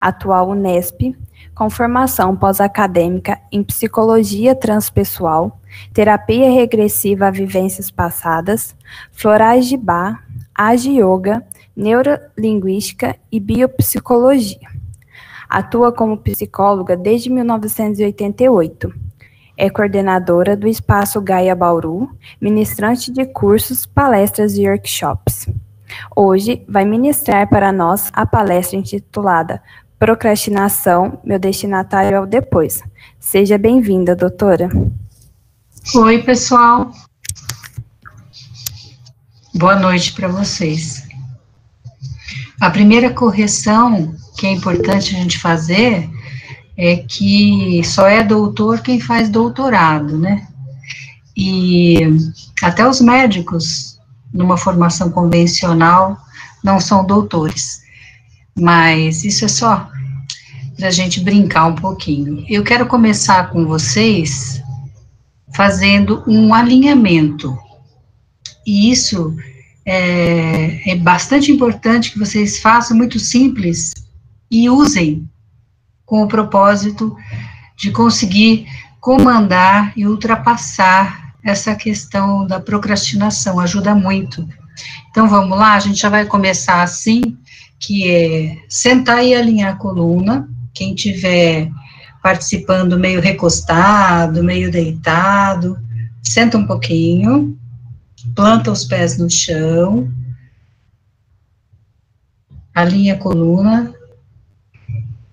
atual Unesp, com formação pós-acadêmica em psicologia transpessoal, terapia regressiva a vivências passadas, florais de Bach, Agi Yoga, neurolinguística e biopsicologia. Atua como psicóloga desde 1988. É coordenadora do Espaço Gaia Bauru, ministrante de cursos, palestras e workshops. Hoje vai ministrar para nós a palestra intitulada Procrastinação, meu destinatário é o depois. Seja bem-vinda, doutora. Oi, pessoal. Boa noite para vocês. A primeira correção que é importante a gente fazer é que só é doutor quem faz doutorado, né? E até os médicos, numa formação convencional, não são doutores. Mas isso é só para a gente brincar um pouquinho. Eu quero começar com vocês fazendo um alinhamento. E isso é bastante importante que vocês façam, muito simples, e usem com o propósito de conseguir comandar e ultrapassar essa questão da procrastinação, ajuda muito. Então, vamos lá, a gente já vai começar assim, que é sentar e alinhar a coluna, quem estiver participando meio recostado, meio deitado, senta um pouquinho, planta os pés no chão, alinha a coluna.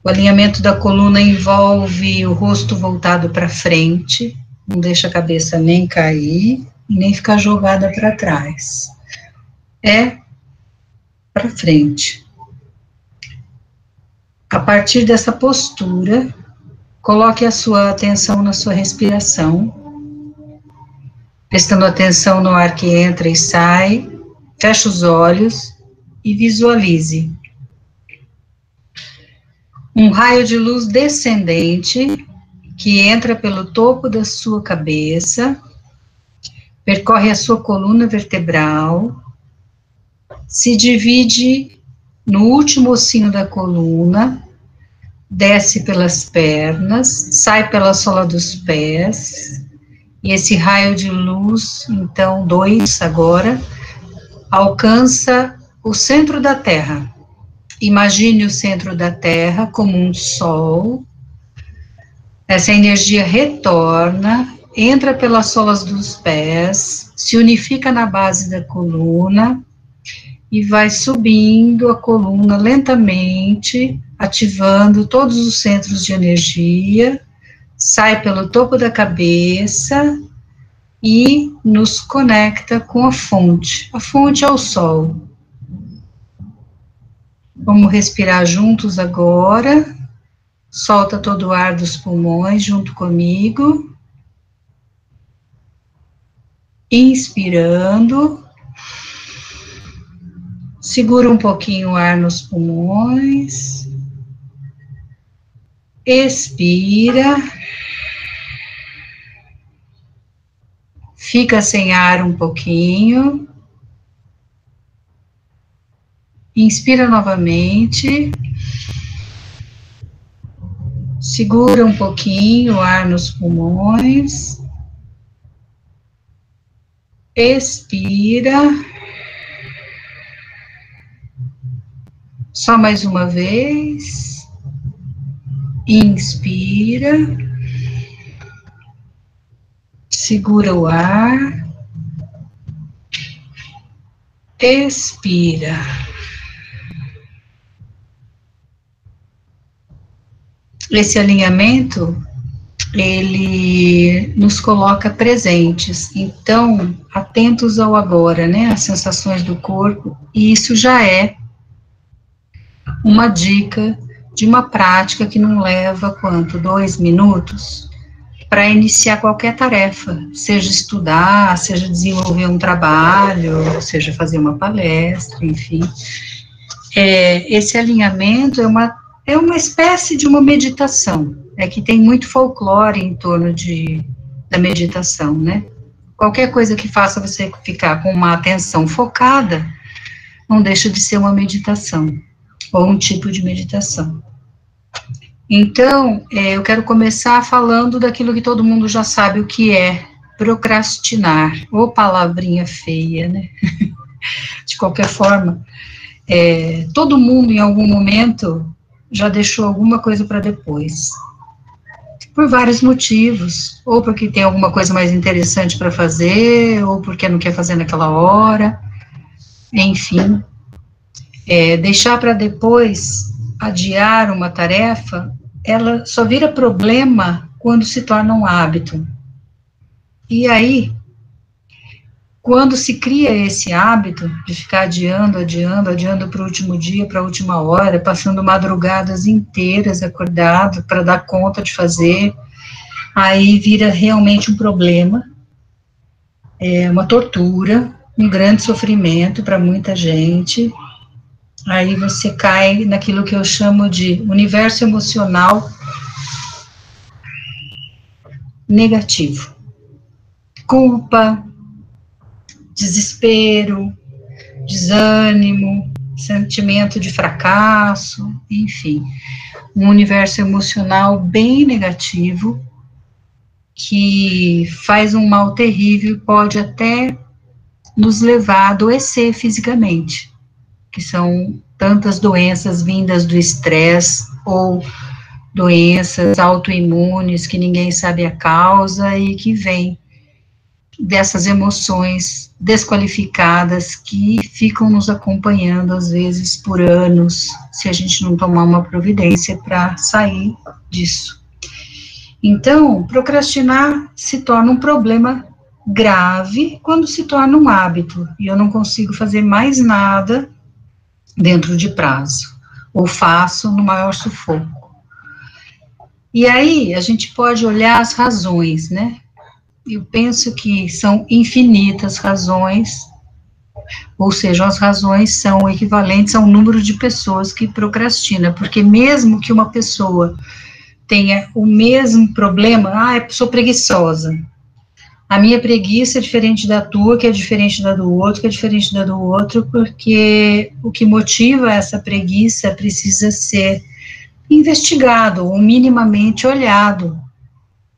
O alinhamento da coluna envolve o rosto voltado para frente, não deixa a cabeça nem cair, nem ficar jogada para trás. É para frente. A partir dessa postura, coloque a sua atenção na sua respiração, prestando atenção no ar que entra e sai, feche os olhos e visualize um raio de luz descendente que entra pelo topo da sua cabeça, percorre a sua coluna vertebral, se divide no último ossinho da coluna, desce pelas pernas, sai pela sola dos pés, e esse raio de luz, então, 2 agora, alcança o centro da Terra. Imagine o centro da Terra como um sol. Essa energia retorna, entra pelas solas dos pés, se unifica na base da coluna e vai subindo a coluna lentamente, ativando todos os centros de energia, sai pelo topo da cabeça e nos conecta com a fonte. A fonte é o sol. Vamos respirar juntos agora. Solta todo o ar dos pulmões junto comigo. Inspirando. Segura um pouquinho o ar nos pulmões. Expira. Fica sem ar um pouquinho. Inspira novamente, segura um pouquinho o ar nos pulmões, expira, só mais uma vez, inspira, segura o ar, expira. Esse alinhamento, ele nos coloca presentes, então, atentos ao agora, né, as sensações do corpo, e isso já é uma dica de uma prática que não leva, quanto? 2 minutos, para iniciar qualquer tarefa, seja estudar, seja desenvolver um trabalho, seja fazer uma palestra, enfim. Esse alinhamento é uma espécie de uma meditação, que tem muito folclore em torno da meditação, né? Qualquer coisa que faça você ficar com uma atenção focada, não deixa de ser uma meditação, ou um tipo de meditação. Então, eu quero começar falando daquilo que todo mundo já sabe o que é procrastinar, ou palavrinha feia, né? De qualquer forma, todo mundo em algum momento já deixou alguma coisa para depois, por vários motivos, ou porque tem alguma coisa mais interessante para fazer, ou porque não quer fazer naquela hora, enfim, deixar para depois, adiar uma tarefa, ela só vira problema quando se torna um hábito. E aí, quando se cria esse hábito de ficar adiando para o último dia, para a última hora, passando madrugadas inteiras acordado para dar conta de fazer, aí vira realmente um problema, uma tortura, um grande sofrimento para muita gente. Aí você cai naquilo que eu chamo de universo emocional negativo. Culpa, desespero, desânimo, sentimento de fracasso, enfim, um universo emocional bem negativo, que faz um mal terrível e pode até nos levar a adoecer fisicamente, que são tantas doenças vindas do estresse, ou doenças autoimunes que ninguém sabe a causa e que vêm dessas emoções desqualificadas que ficam nos acompanhando, às vezes, por anos, se a gente não tomar uma providência para sair disso. Então, procrastinar se torna um problema grave quando se torna um hábito, e eu não consigo fazer mais nada dentro de prazo, ou faço no maior sufoco. E aí, a gente pode olhar as razões, né? Eu penso que são infinitas razões, ou seja, as razões são equivalentes ao número de pessoas que procrastina, porque mesmo que uma pessoa tenha o mesmo problema, eu sou preguiçosa, a minha preguiça é diferente da tua, que é diferente da do outro, que é diferente da do outro, porque o que motiva essa preguiça precisa ser investigado, ou minimamente olhado,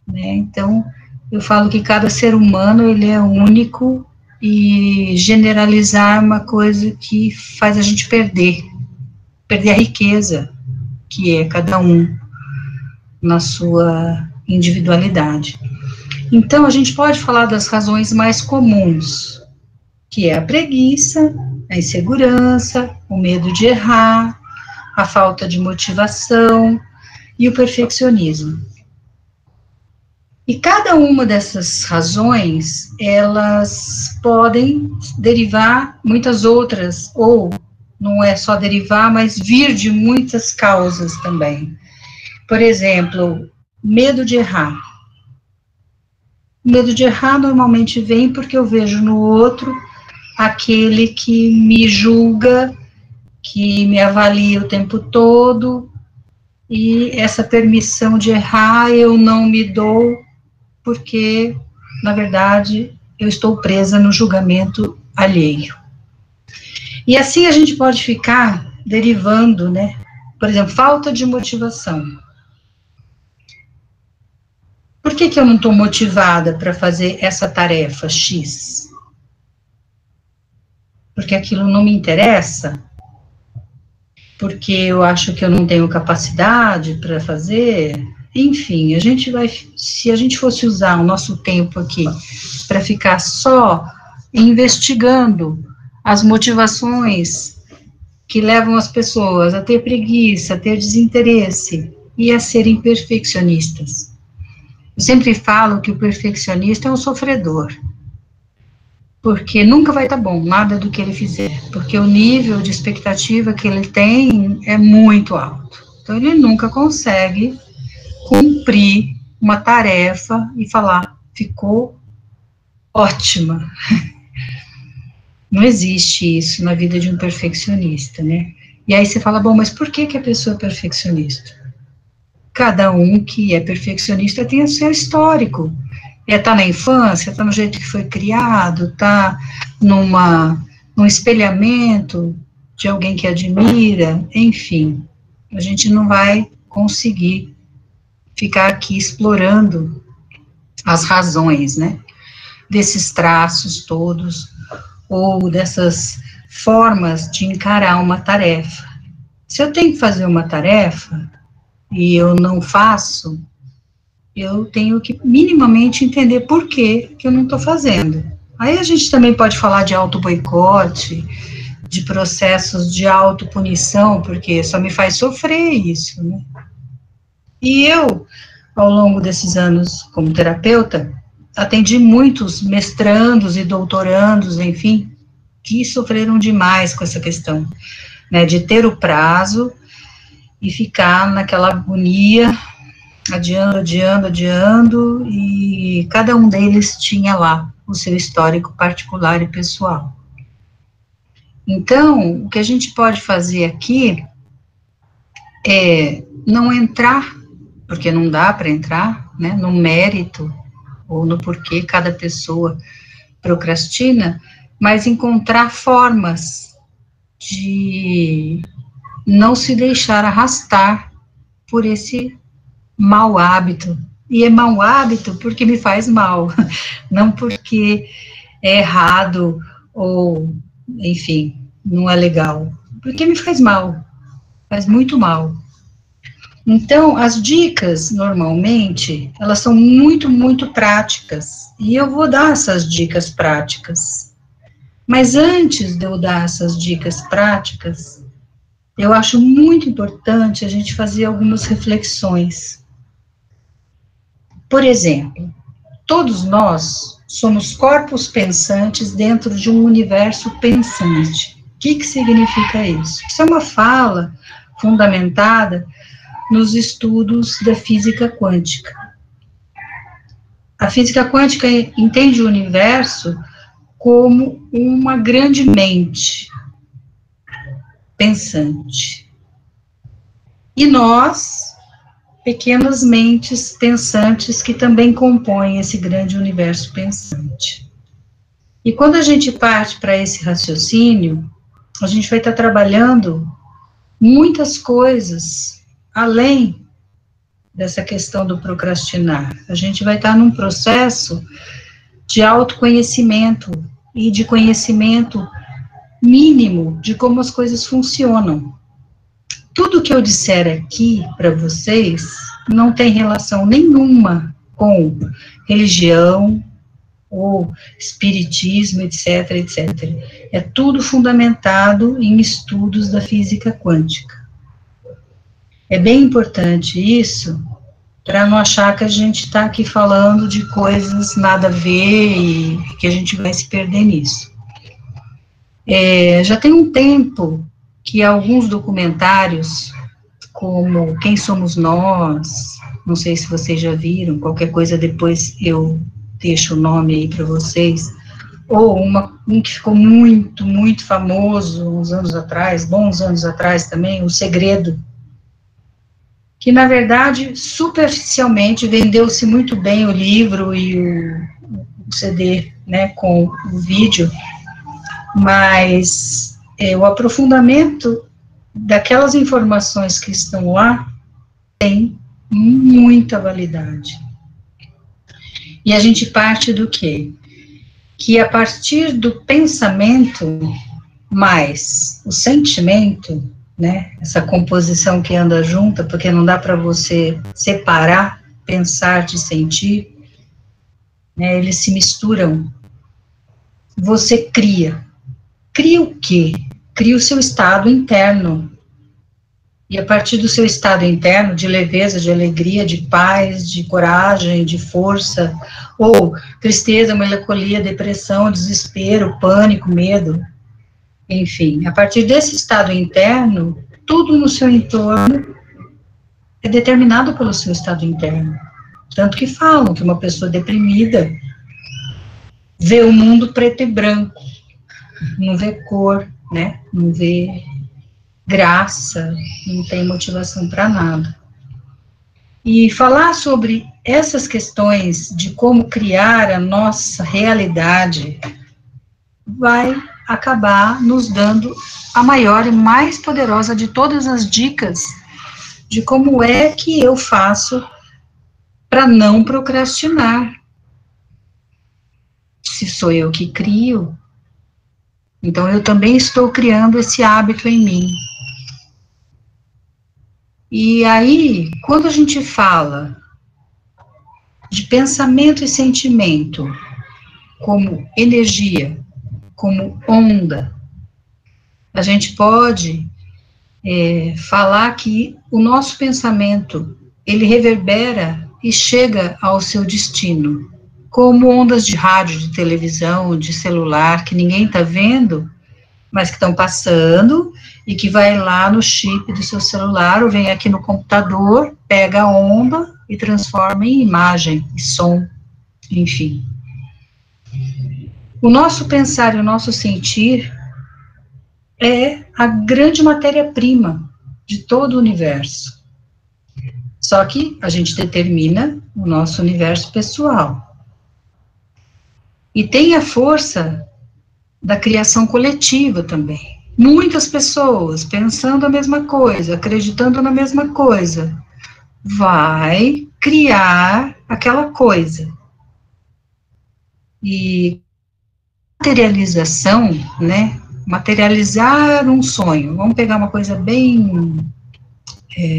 né? Então, eu falo que cada ser humano, ele é único, e generalizar é uma coisa que faz a gente perder a riqueza, que é cada um na sua individualidade. Então, a gente pode falar das razões mais comuns, que é a preguiça, a insegurança, o medo de errar, a falta de motivação e o perfeccionismo. E cada uma dessas razões, elas podem derivar muitas outras, ou não é só derivar, mas vir de muitas causas também. Por exemplo, medo de errar. Medo de errar normalmente vem porque eu vejo no outro aquele que me julga, que me avalia o tempo todo, e essa permissão de errar eu não me dou, porque, na verdade, eu estou presa no julgamento alheio. E assim a gente pode ficar derivando, né? Por exemplo, falta de motivação. Por que eu não estou motivada para fazer essa tarefa X? Porque aquilo não me interessa? Porque eu acho que eu não tenho capacidade para fazer? Enfim, se a gente fosse usar o nosso tempo aqui para ficar só investigando as motivações que levam as pessoas a ter preguiça, a ter desinteresse e a serem perfeccionistas. Eu sempre falo que o perfeccionista é um sofredor, porque nunca vai estar bom, nada do que ele fizer, porque o nível de expectativa que ele tem é muito alto. Então, ele nunca consegue cumprir uma tarefa e falar, ficou ótima. Não existe isso na vida de um perfeccionista, né? E aí você fala, bom, mas por que a pessoa é perfeccionista? Cada um que é perfeccionista tem o seu histórico. Tá na infância, tá no jeito que foi criado, tá num espelhamento de alguém que admira, enfim. A gente não vai conseguir ficar aqui explorando as razões, né, desses traços todos, ou dessas formas de encarar uma tarefa. Se eu tenho que fazer uma tarefa, e eu não faço, eu tenho que minimamente entender por que eu não estou fazendo. Aí a gente também pode falar de auto-boicote, de processos de autopunição, porque só me faz sofrer isso, né? E eu, ao longo desses anos como terapeuta, atendi muitos mestrandos e doutorandos, enfim, que sofreram demais com essa questão, né, de ter o prazo e ficar naquela agonia, adiando, e cada um deles tinha lá o seu histórico particular e pessoal. Então, o que a gente pode fazer aqui é não entrar, porque não dá para entrar, né, no mérito ou no porquê cada pessoa procrastina, mas encontrar formas de não se deixar arrastar por esse mau hábito. E é mau hábito porque me faz mal, não porque é errado ou, enfim, não é legal, porque me faz mal, faz muito mal. Então, as dicas, normalmente, elas são muito, muito práticas, e eu vou dar essas dicas práticas. Mas antes de eu dar essas dicas práticas, eu acho muito importante a gente fazer algumas reflexões. Por exemplo, todos nós somos corpos pensantes dentro de um universo pensante. O que significa isso? Isso é uma fala fundamentada nos estudos da física quântica. A física quântica entende o universo como uma grande mente pensante. E nós, pequenas mentes pensantes que também compõem esse grande universo pensante. E quando a gente parte para esse raciocínio, a gente vai estar trabalhando muitas coisas além dessa questão do procrastinar. A gente vai estar num processo de autoconhecimento e de conhecimento mínimo de como as coisas funcionam. Tudo que eu disser aqui para vocês não tem relação nenhuma com religião ou espiritismo, etc, etc. É tudo fundamentado em estudos da física quântica. É bem importante isso, para não achar que a gente está aqui falando de coisas nada a ver e que a gente vai se perder nisso. Já tem um tempo que alguns documentários, como Quem Somos Nós, não sei se vocês já viram, qualquer coisa depois eu deixo o nome aí para vocês, ou um que ficou muito, muito famoso uns anos atrás, bons anos atrás também, O Segredo, que na verdade, superficialmente, vendeu-se muito bem o livro e o CD, né, com o vídeo, mas o aprofundamento daquelas informações que estão lá tem muita validade. E a gente parte do quê? Que a partir do pensamento mais o sentimento, né, essa composição que anda junta, porque não dá para você separar pensar de sentir, né, eles se misturam. Você cria. Cria o quê? Cria o seu estado interno. E a partir do seu estado interno, de leveza, de alegria, de paz, de coragem, de força, ou tristeza, melancolia, depressão, desespero, pânico, medo, enfim, a partir desse estado interno, tudo no seu entorno é determinado pelo seu estado interno. Tanto que falam que uma pessoa deprimida vê o mundo preto e branco, não vê cor, né? Não vê graça, não tem motivação para nada. E falar sobre essas questões de como criar a nossa realidade vai acabar nos dando a maior e mais poderosa de todas as dicas de como é que eu faço para não procrastinar. Se sou eu que crio, então eu também estou criando esse hábito em mim. E aí, quando a gente fala de pensamento e sentimento como energia, como onda, a gente pode falar que o nosso pensamento, ele reverbera e chega ao seu destino, como ondas de rádio, de televisão, de celular, que ninguém está vendo, mas que estão passando, e que vai lá no chip do seu celular, ou vem aqui no computador, pega a onda e transforma em imagem, e som, enfim. O nosso pensar e o nosso sentir é a grande matéria-prima de todo o universo. Só que a gente determina o nosso universo pessoal. E tem a força da criação coletiva também. Muitas pessoas pensando a mesma coisa, acreditando na mesma coisa, vai criar aquela coisa. E materialização, né? Materializar um sonho. Vamos pegar uma coisa bem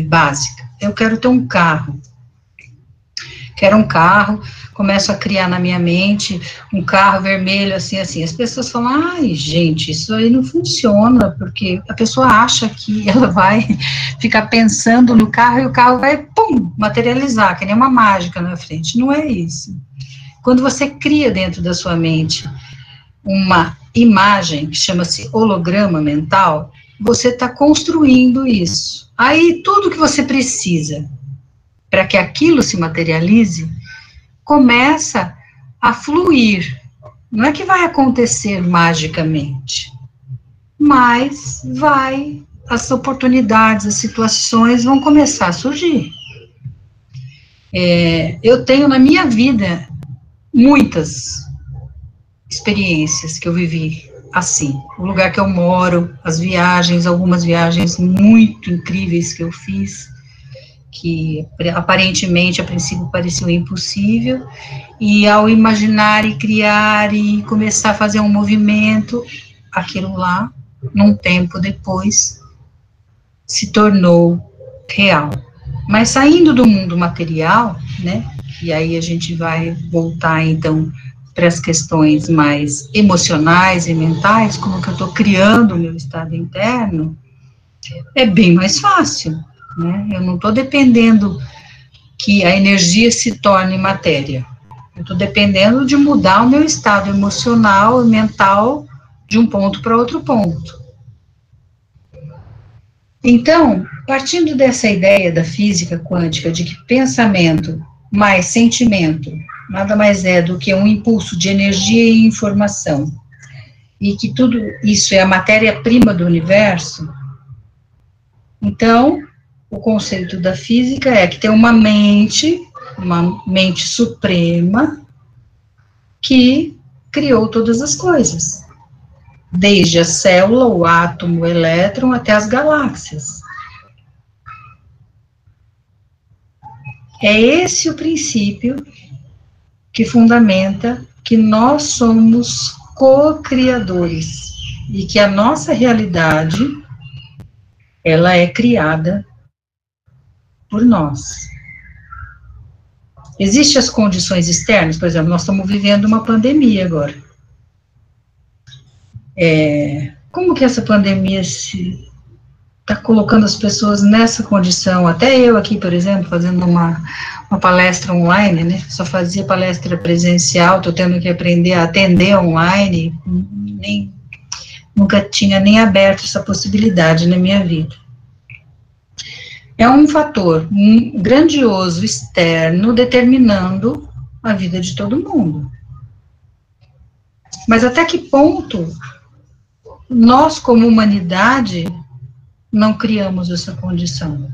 básica. Eu quero ter um carro. Quero um carro, começo a criar na minha mente um carro vermelho, assim, assim. As pessoas falam, ai, gente, isso aí não funciona, porque a pessoa acha que ela vai ficar pensando no carro e o carro vai, pum, materializar, que nem uma mágica na frente. Não é isso. Quando você cria dentro da sua mente uma imagem que chama-se holograma mental, você está construindo isso. Aí, tudo que você precisa para que aquilo se materialize, começa a fluir. Não é que vai acontecer magicamente, mas as oportunidades, as situações vão começar a surgir. Eu tenho na minha vida muitas experiências que eu vivi assim. O lugar que eu moro, as viagens, algumas viagens muito incríveis que eu fiz, que aparentemente, a princípio, pareceu impossível, e ao imaginar e criar e começar a fazer um movimento, aquilo lá, num tempo depois, se tornou real. Mas saindo do mundo material, né, e aí a gente vai voltar, então, para as questões mais emocionais e mentais, como que eu estou criando o meu estado interno, é bem mais fácil. Né? Eu não estou dependendo que a energia se torne matéria. Eu estou dependendo de mudar o meu estado emocional e mental de um ponto para outro ponto. Então, partindo dessa ideia da física quântica, de que pensamento mais sentimento nada mais é do que um impulso de energia e informação, e que tudo isso é a matéria-prima do universo, então, o conceito da física é que tem uma mente suprema, que criou todas as coisas, desde a célula, o átomo, o elétron, até as galáxias. É esse o princípio que fundamenta que nós somos co-criadores, e que a nossa realidade, ela é criada por nós. Existem as condições externas, por exemplo, nós estamos vivendo uma pandemia agora. Como que essa pandemia está colocando as pessoas nessa condição? Até eu aqui, por exemplo, fazendo uma palestra online, né? Só fazia palestra presencial, estou tendo que aprender a atender online, nunca tinha nem aberto essa possibilidade na minha vida. É um fator grandioso externo determinando a vida de todo mundo. Mas até que ponto nós, como humanidade, não criamos essa condição?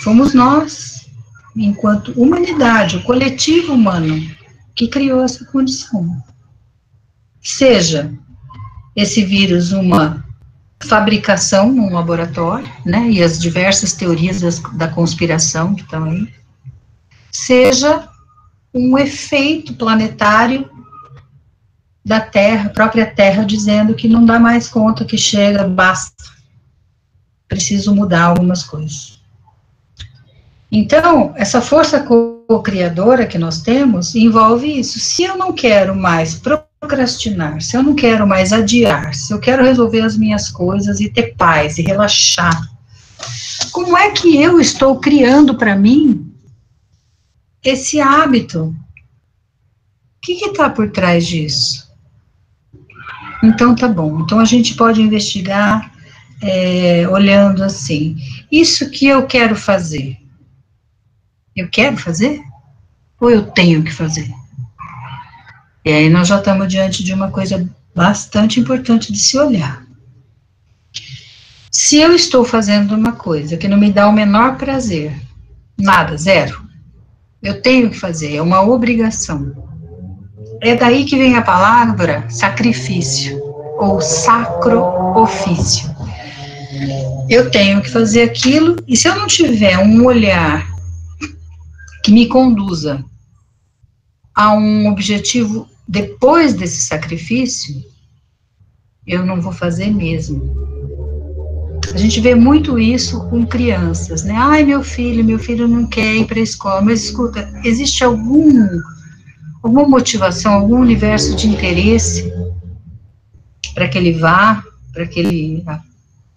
Fomos nós, enquanto humanidade, o coletivo humano, que criou essa condição. Seja esse vírus uma fabricação num laboratório, né, e as diversas teorias da conspiração que estão aí, seja um efeito planetário da Terra, própria Terra, dizendo que não dá mais conta, que chega, basta, preciso mudar algumas coisas. Então, essa força co-criadora que nós temos envolve isso. Se eu não quero mais procrastinar, se eu não quero mais adiar, se eu quero resolver as minhas coisas e ter paz e relaxar, como é que eu estou criando para mim esse hábito? O que está por trás disso? Então, tá bom. Então, a gente pode investigar olhando assim, isso que eu quero fazer, eu quero fazer? Ou eu tenho que fazer? E aí nós já estamos diante de uma coisa bastante importante de se olhar. Se eu estou fazendo uma coisa que não me dá o menor prazer, nada, zero, eu tenho que fazer, é uma obrigação. É daí que vem a palavra sacrifício, ou sacro ofício. Eu tenho que fazer aquilo, e se eu não tiver um olhar que me conduza a um objetivo depois desse sacrifício, eu não vou fazer mesmo. A gente vê muito isso com crianças, né? Ai, meu filho não quer ir para a escola, mas escuta, existe alguma motivação, algum universo de interesse para que ele vá, para que ele,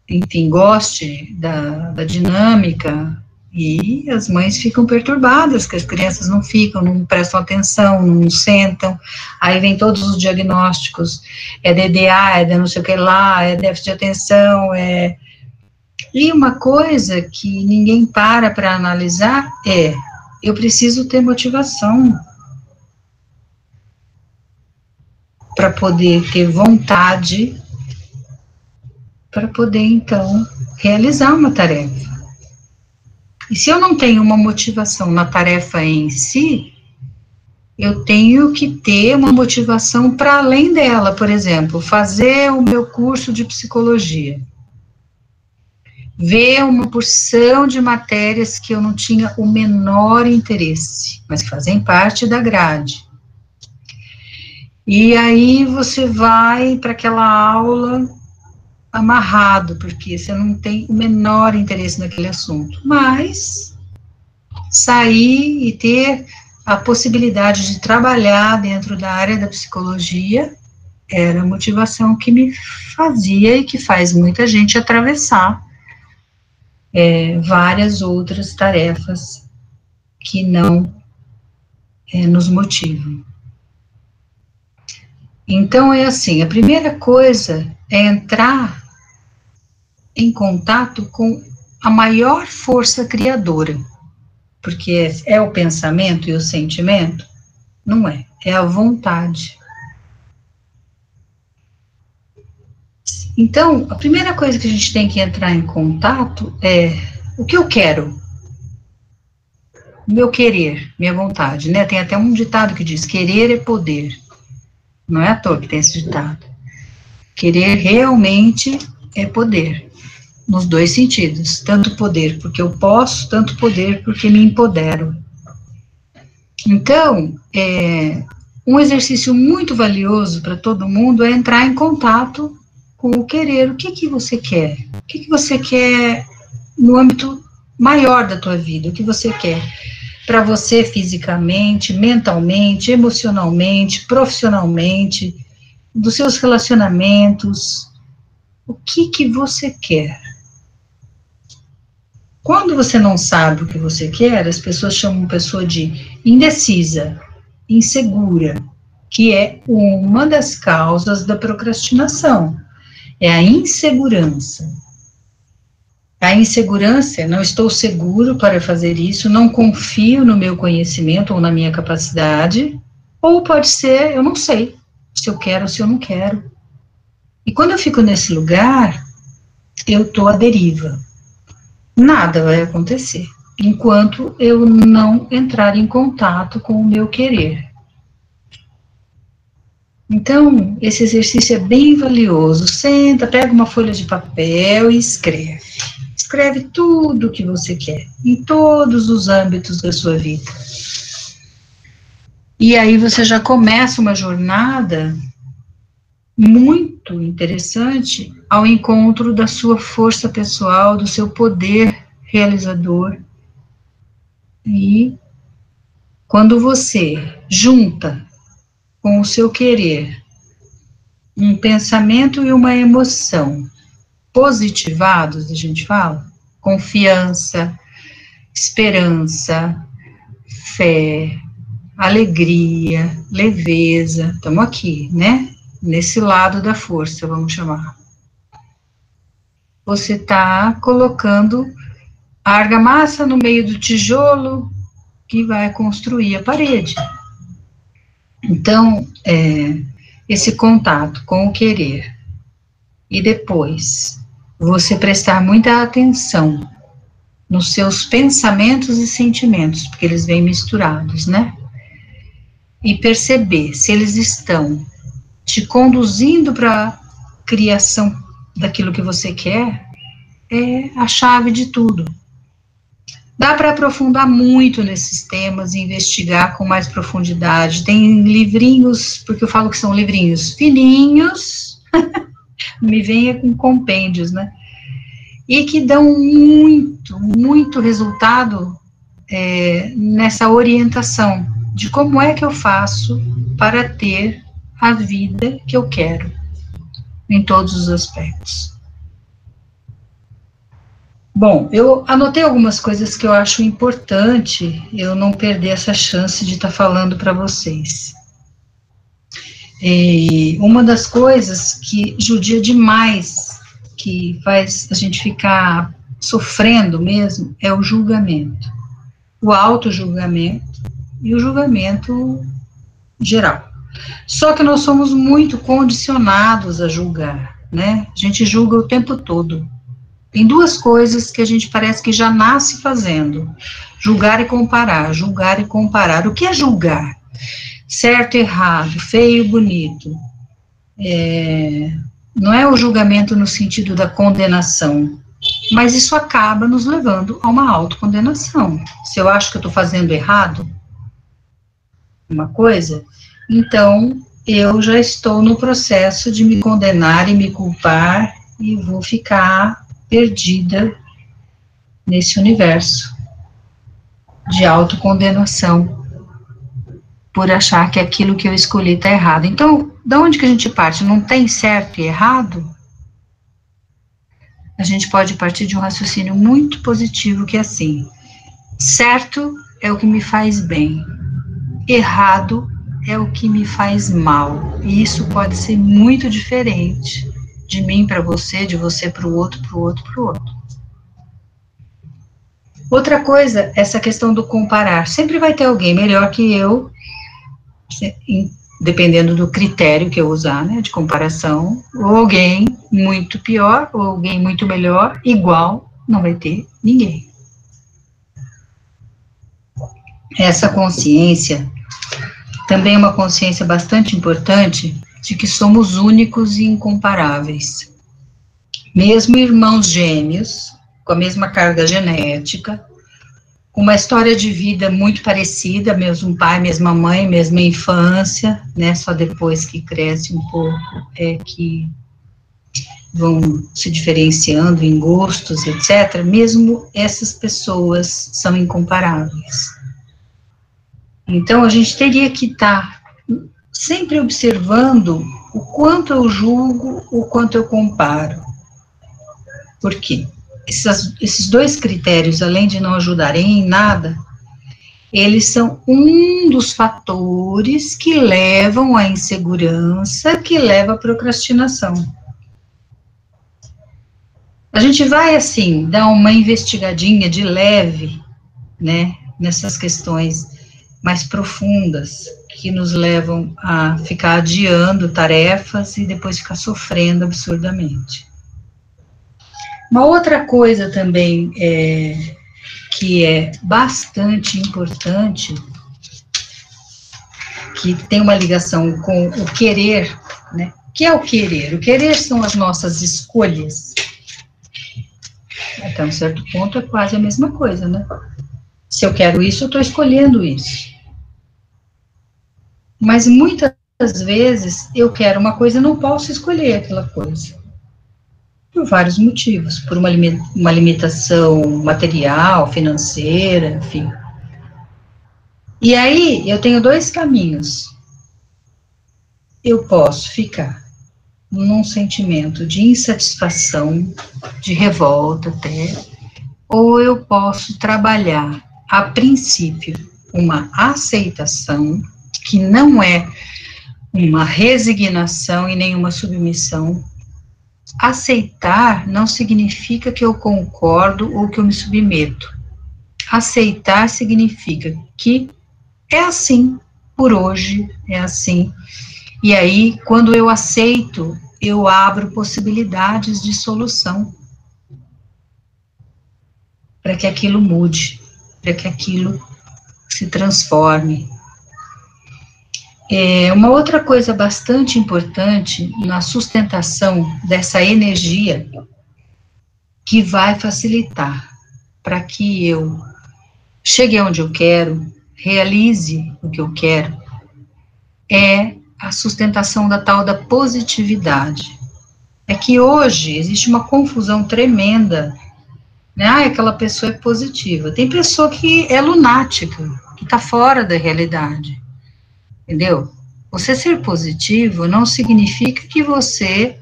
enfim, goste da dinâmica, e as mães ficam perturbadas, que as crianças não ficam, não prestam atenção, não sentam, aí vem todos os diagnósticos, é DDA, é não sei o que lá, é déficit de atenção, E uma coisa que ninguém para analisar eu preciso ter motivação para poder ter vontade, para poder, então, realizar uma tarefa. E se eu não tenho uma motivação na tarefa em si, eu tenho que ter uma motivação para além dela. Por exemplo, fazer o meu curso de psicologia. Ver uma porção de matérias que eu não tinha o menor interesse, mas que fazem parte da grade. E aí você vai para aquela aula amarrado, porque você não tem o menor interesse naquele assunto, mas sair e ter a possibilidade de trabalhar dentro da área da psicologia era a motivação que me fazia e que faz muita gente atravessar várias outras tarefas que não nos motivam. Então, é assim, a primeira coisa é entrar em contato com a maior força criadora, porque é o pensamento e o sentimento? Não é, é a vontade. Então, a primeira coisa que a gente tem que entrar em contato é o que eu quero, meu querer, minha vontade, né? Tem até um ditado que diz, querer é poder. Não é à toa que tem esse ditado. Querer realmente é poder, nos dois sentidos, tanto poder porque eu posso, tanto poder porque me empodero. Então, um exercício muito valioso para todo mundo é entrar em contato com o querer. O que você quer? O que você quer no âmbito maior da tua vida? O que você quer para você fisicamente, mentalmente, emocionalmente, profissionalmente, dos seus relacionamentos? O que você quer? Quando você não sabe o que você quer, as pessoas chamam a pessoa de indecisa, insegura, que é uma das causas da procrastinação. É a insegurança. A insegurança é, não estou seguro para fazer isso, não confio no meu conhecimento ou na minha capacidade, ou pode ser, eu não sei se eu quero ou se eu não quero. E quando eu fico nesse lugar, eu estou à deriva. Nada vai acontecer, enquanto eu não entrar em contato com o meu querer. Então, esse exercício é bem valioso. Senta, pega uma folha de papel e escreve. Escreve tudo o que você quer, em todos os âmbitos da sua vida. E aí você já começa uma jornada muito interessante ao encontro da sua força pessoal, do seu poder realizador. E quando você junta com o seu querer um pensamento e uma emoção positivados, a gente fala, confiança, esperança, fé, alegria, leveza, estamos aqui, né? Nesse lado da força, vamos chamar. Você está colocando a argamassa no meio do tijolo que vai construir a parede. Então, esse contato com o querer e depois você prestar muita atenção nos seus pensamentos e sentimentos, porque eles vêm misturados, né? E perceber se eles estão te conduzindo para a criação daquilo que você quer, é a chave de tudo. Dá para aprofundar muito nesses temas e investigar com mais profundidade. Tem livrinhos, porque eu falo que são livrinhos fininhos, me venha com compêndios, né? E que dão muito resultado nessa orientação de como é que eu faço para ter a vida que eu quero, em todos os aspectos. Bom, eu anotei algumas coisas que eu acho importante eu não perder essa chance de estar falando para vocês. Uma das coisas que judia demais, que faz a gente ficar sofrendo mesmo, é o julgamento. O auto-julgamento e o julgamento geral. Só que nós somos muito condicionados a julgar, né? A gente julga o tempo todo. Tem duas coisas que a gente parece que já nasce fazendo: julgar e comparar, julgar e comparar. O que é julgar? Certo, errado, feio, bonito. Não é o julgamento no sentido da condenação, mas isso acaba nos levando a uma autocondenação. Se eu acho que eu estou fazendo errado uma coisa, então eu já estou no processo de me condenar e me culpar e vou ficar perdida nesse universo de autocondenação por achar que aquilo que eu escolhi está errado. Então, da onde que a gente parte? Não tem certo e errado? A gente pode partir de um raciocínio muito positivo, que é assim: certo é o que me faz bem, errado é o que me faz mal, e isso pode ser muito diferente de mim para você, de você para o outro, para o outro, para o outro. Outra coisa, essa questão do comparar. Sempre vai ter alguém melhor que eu, dependendo do critério que eu usar, né, de comparação, ou alguém muito pior, ou alguém muito melhor, igual, não vai ter ninguém. Essa consciência também é uma consciência bastante importante de que somos únicos e incomparáveis. Mesmo irmãos gêmeos, com a mesma carga genética, com uma história de vida muito parecida, mesmo pai, mesma mãe, mesma infância, né, só depois que cresce um pouco é que vão se diferenciando em gostos, etc. Mesmo essas pessoas são incomparáveis. Então, a gente teria que estar sempre observando o quanto eu julgo, o quanto eu comparo. Por quê? Esses dois critérios, além de não ajudarem em nada, eles são um dos fatores que levam à insegurança, que leva à procrastinação. A gente vai, assim, dar uma investigadinha de leve, né, nessas questões mais profundas, que nos levam a ficar adiando tarefas e depois ficar sofrendo absurdamente. Uma outra coisa também que é bastante importante, que tem uma ligação com o querer, né? O que é o querer? O querer são as nossas escolhas. Até um certo ponto é quase a mesma coisa, né? Se eu quero isso, eu estou escolhendo isso. Mas muitas vezes eu quero uma coisa e não posso escolher aquela coisa. Por vários motivos. Por uma limitação material, financeira, enfim. E aí eu tenho dois caminhos. Eu posso ficar num sentimento de insatisfação, de revolta até, ou eu posso trabalhar, a princípio, uma aceitação, que não é uma resignação e nenhuma submissão. Aceitar não significa que eu concordo ou que eu me submeto. Aceitar significa que é assim, por hoje, é assim. E aí, quando eu aceito, eu abro possibilidades de solução para que aquilo mude, para que aquilo se transforme. Uma outra coisa bastante importante na sustentação dessa energia que vai facilitar para que eu chegue onde eu quero, realize o que eu quero, é a sustentação da tal da positividade. É que hoje existe uma confusão tremenda, né? Aquela pessoa é positiva. Tem pessoa que é lunática, que está fora da realidade, entendeu? Você ser positivo não significa que você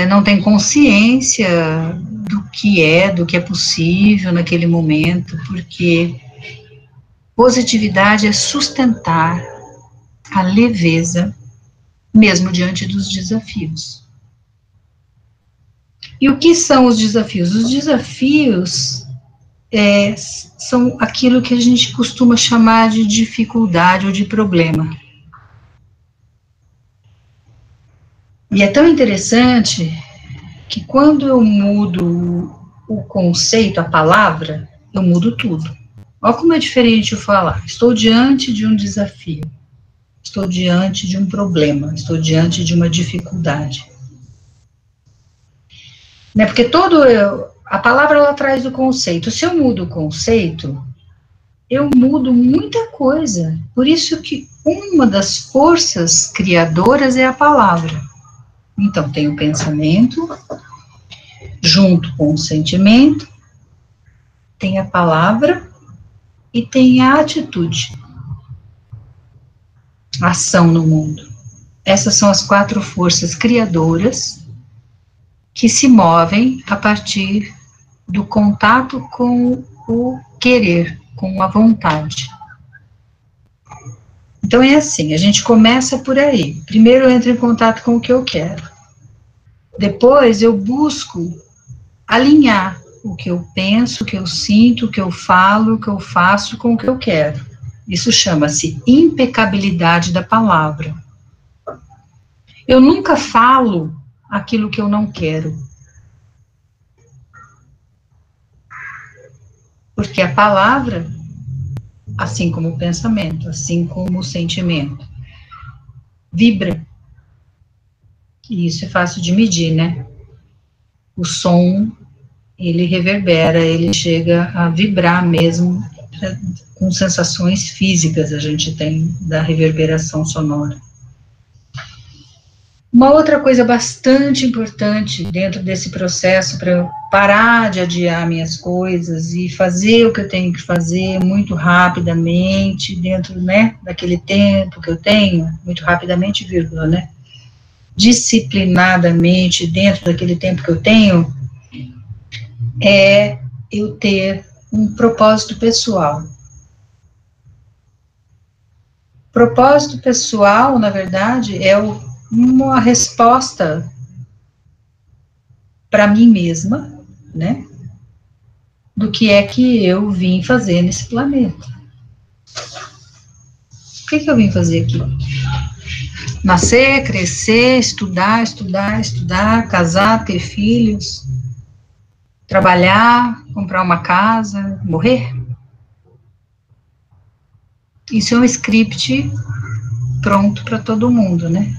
não tem consciência do que é possível naquele momento, porque positividade é sustentar a leveza, mesmo diante dos desafios. E o que são os desafios? Os desafios são aquilo que a gente costuma chamar de dificuldade ou de problema. E é tão interessante que quando eu mudo o conceito, a palavra, eu mudo tudo. Olha como é diferente eu falar. Estou diante de um desafio. Estou diante de um problema, estou diante de uma dificuldade. Né? Porque a palavra ela traz o conceito. Se eu mudo o conceito, eu mudo muita coisa. Por isso que uma das forças criadoras é a palavra. Então, tem o pensamento, junto com o sentimento, tem a palavra e tem a atitude. Ação no mundo. Essas são as 4 forças criadoras que se movem a partir do contato com o querer, com a vontade. Então é assim, a gente começa por aí. Primeiro eu entro em contato com o que eu quero. Depois eu busco alinhar o que eu penso, o que eu sinto, o que eu falo, o que eu faço com o que eu quero. Isso chama-se impecabilidade da palavra. Eu nunca falo aquilo que eu não quero. Porque a palavra, assim como o pensamento, assim como o sentimento, vibra. E isso é fácil de medir, né? O som, ele reverbera, ele chega a vibrar mesmo, com sensações físicas a gente tem da reverberação sonora. Uma outra coisa bastante importante dentro desse processo para eu parar de adiar minhas coisas e fazer o que eu tenho que fazer muito rapidamente, dentro, né, daquele tempo que eu tenho, muito rapidamente, vírgula, né, disciplinadamente dentro daquele tempo que eu tenho, é eu ter um propósito pessoal. Propósito pessoal, na verdade, é uma resposta para mim mesma, né, do que é que eu vim fazer nesse planeta. O que eu vim fazer aqui? Nascer, crescer, estudar, casar, ter filhos, trabalhar, comprar uma casa, morrer? Isso é um script pronto para todo mundo, né?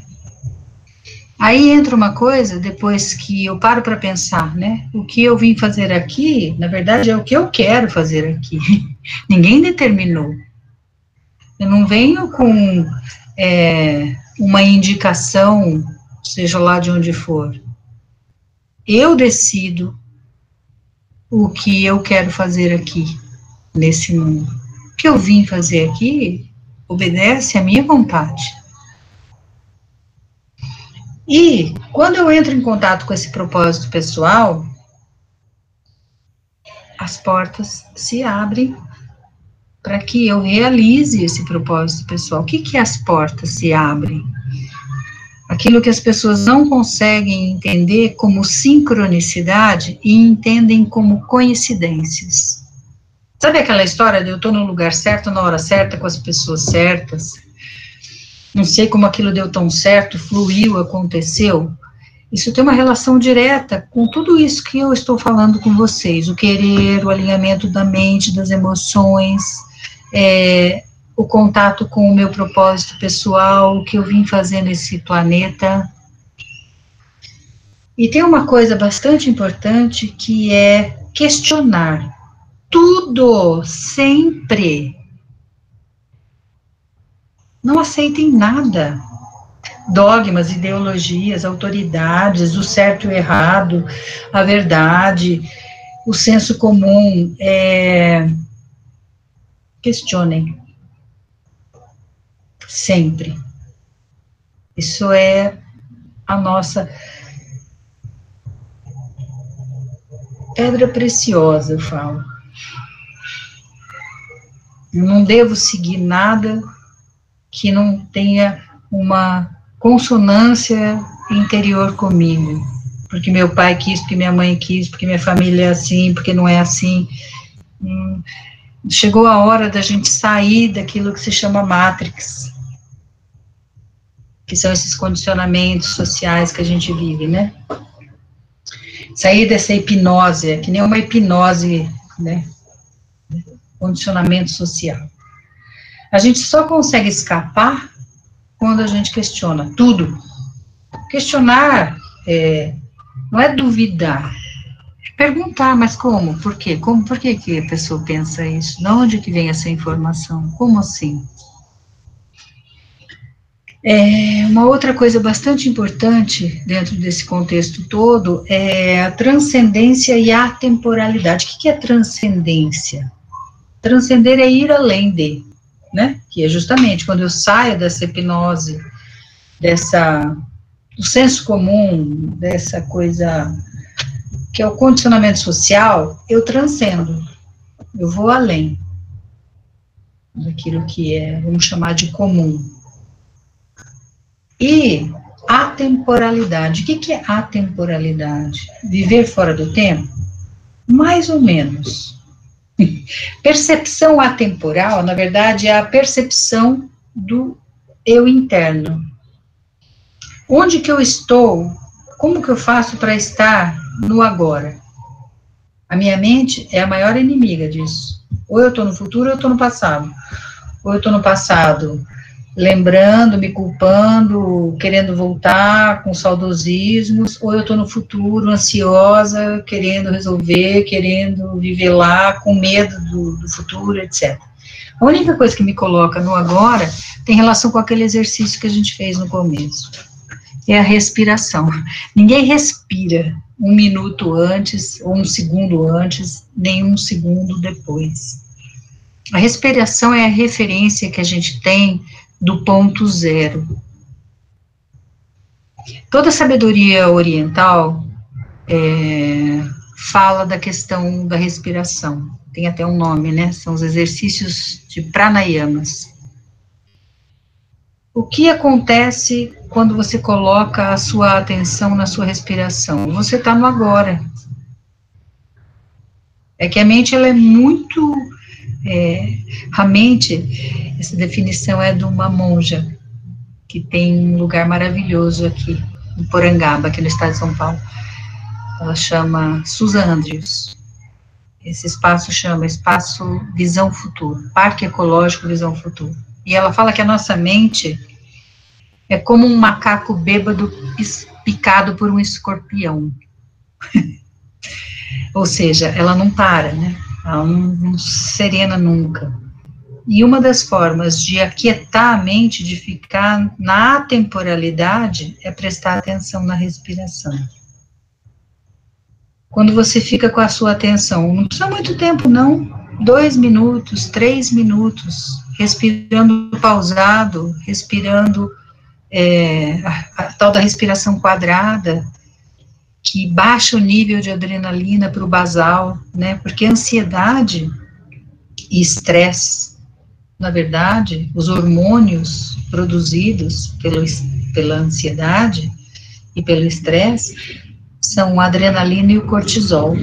Aí entra uma coisa, depois que eu paro para pensar, né? O que eu vim fazer aqui, na verdade, é o que eu quero fazer aqui. Ninguém determinou. Eu não venho com uma indicação, seja lá de onde for. Eu decido o que eu quero fazer aqui, nesse mundo. O que eu vim fazer aqui obedece à minha vontade. E, quando eu entro em contato com esse propósito pessoal, as portas se abrem para que eu realize esse propósito pessoal. O que as portas se abrem? Aquilo que as pessoas não conseguem entender como sincronicidade e entendem como coincidências. Sabe aquela história de eu estou no lugar certo, na hora certa, com as pessoas certas? Não sei como aquilo deu tão certo, fluiu, aconteceu. Isso tem uma relação direta com tudo isso que eu estou falando com vocês. O querer, o alinhamento da mente, das emoções, o contato com o meu propósito pessoal, o que eu vim fazer nesse planeta. E tem uma coisa bastante importante que é questionar tudo, sempre. Não aceitem nada. Dogmas, ideologias, autoridades, o certo e o errado, a verdade, o senso comum. Questionem. Sempre. Isso é a nossa pedra preciosa, eu falo. Eu não devo seguir nada que não tenha uma consonância interior comigo, porque meu pai quis, porque minha mãe quis, porque minha família é assim, porque não é assim. Chegou a hora da gente sair daquilo que se chama Matrix, que são esses condicionamentos sociais que a gente vive, né? Sair dessa hipnose, que nem uma hipnose, né? Condicionamento social. A gente só consegue escapar quando a gente questiona tudo. Questionar não é duvidar, é perguntar, mas como? Por quê? Por que a pessoa pensa isso? De onde que vem essa informação? Como assim? Uma outra coisa bastante importante dentro desse contexto todo é a transcendência e a atemporalidade. O que é transcendência? Transcender é ir além de, né? Que é justamente quando eu saio dessa hipnose, do senso comum, dessa coisa que é o condicionamento social, eu transcendo, eu vou além daquilo que vamos chamar de comum. E atemporalidade, o que é atemporalidade? Viver fora do tempo? Mais ou menos. Percepção atemporal, na verdade, é a percepção do eu interno. Onde que eu estou? Como que eu faço para estar no agora? A minha mente é a maior inimiga disso. Ou eu estou no futuro, ou eu estou no passado. Ou eu estou no passado lembrando, me culpando, querendo voltar com saudosismos, ou eu estou no futuro ansiosa, querendo resolver, querendo viver lá, com medo do futuro, etc. A única coisa que me coloca no agora tem relação com aquele exercício que a gente fez no começo. É a respiração. Ninguém respira 1 minuto antes, ou 1 segundo antes, nem 1 segundo depois. A respiração é a referência que a gente tem do ponto zero. Toda a sabedoria oriental fala da questão da respiração. Tem até um nome, né? São os exercícios de pranayamas. O que acontece quando você coloca a sua atenção na sua respiração? Você está no agora. É que a mente, ela é muito... a mente, essa definição é de uma monja, que tem um lugar maravilhoso aqui, em Porangaba, aqui no estado de São Paulo. Ela chama Susan Andrews. Esse espaço chama Espaço Visão Futuro, Parque Ecológico Visão Futuro. E ela fala que a nossa mente é como um macaco bêbado picado por um escorpião. Ou seja, ela não para, né? Ela não serena nunca. E uma das formas de aquietar a mente, de ficar na atemporalidade, é prestar atenção na respiração. Quando você fica com a sua atenção, não precisa muito tempo, não. 2 minutos, 3 minutos, respirando pausado, respirando a tal da respiração quadrada, que baixa o nível de adrenalina para o basal, né? Porque ansiedade e estresse, na verdade, os hormônios produzidos pela ansiedade e pelo estresse são a adrenalina e o cortisol,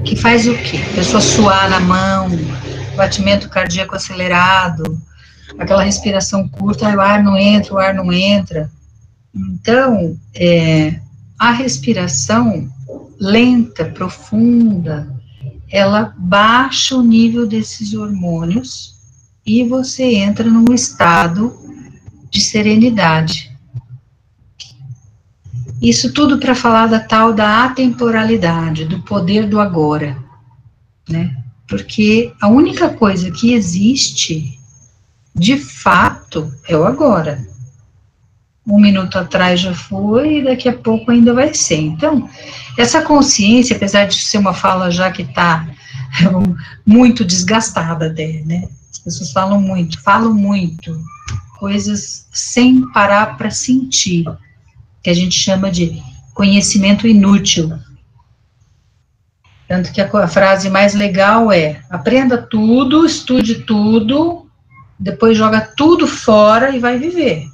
que faz o quê? A pessoa suar na mão, batimento cardíaco acelerado, aquela respiração curta, o ar não entra, o ar não entra. Então, a respiração lenta, profunda, ela baixa o nível desses hormônios e você entra num estado de serenidade. Isso tudo para falar da tal da atemporalidade, do poder do agora, né? Porque a única coisa que existe, de fato, é o agora. 1 minuto atrás já foi e daqui a pouco ainda vai ser. Então, essa consciência, apesar de ser uma fala já que está muito desgastada até, né? As pessoas falam muito, coisas sem parar para sentir, que a gente chama de conhecimento inútil. Tanto que a frase mais legal é: aprenda tudo, estude tudo, depois joga tudo fora e vai viver.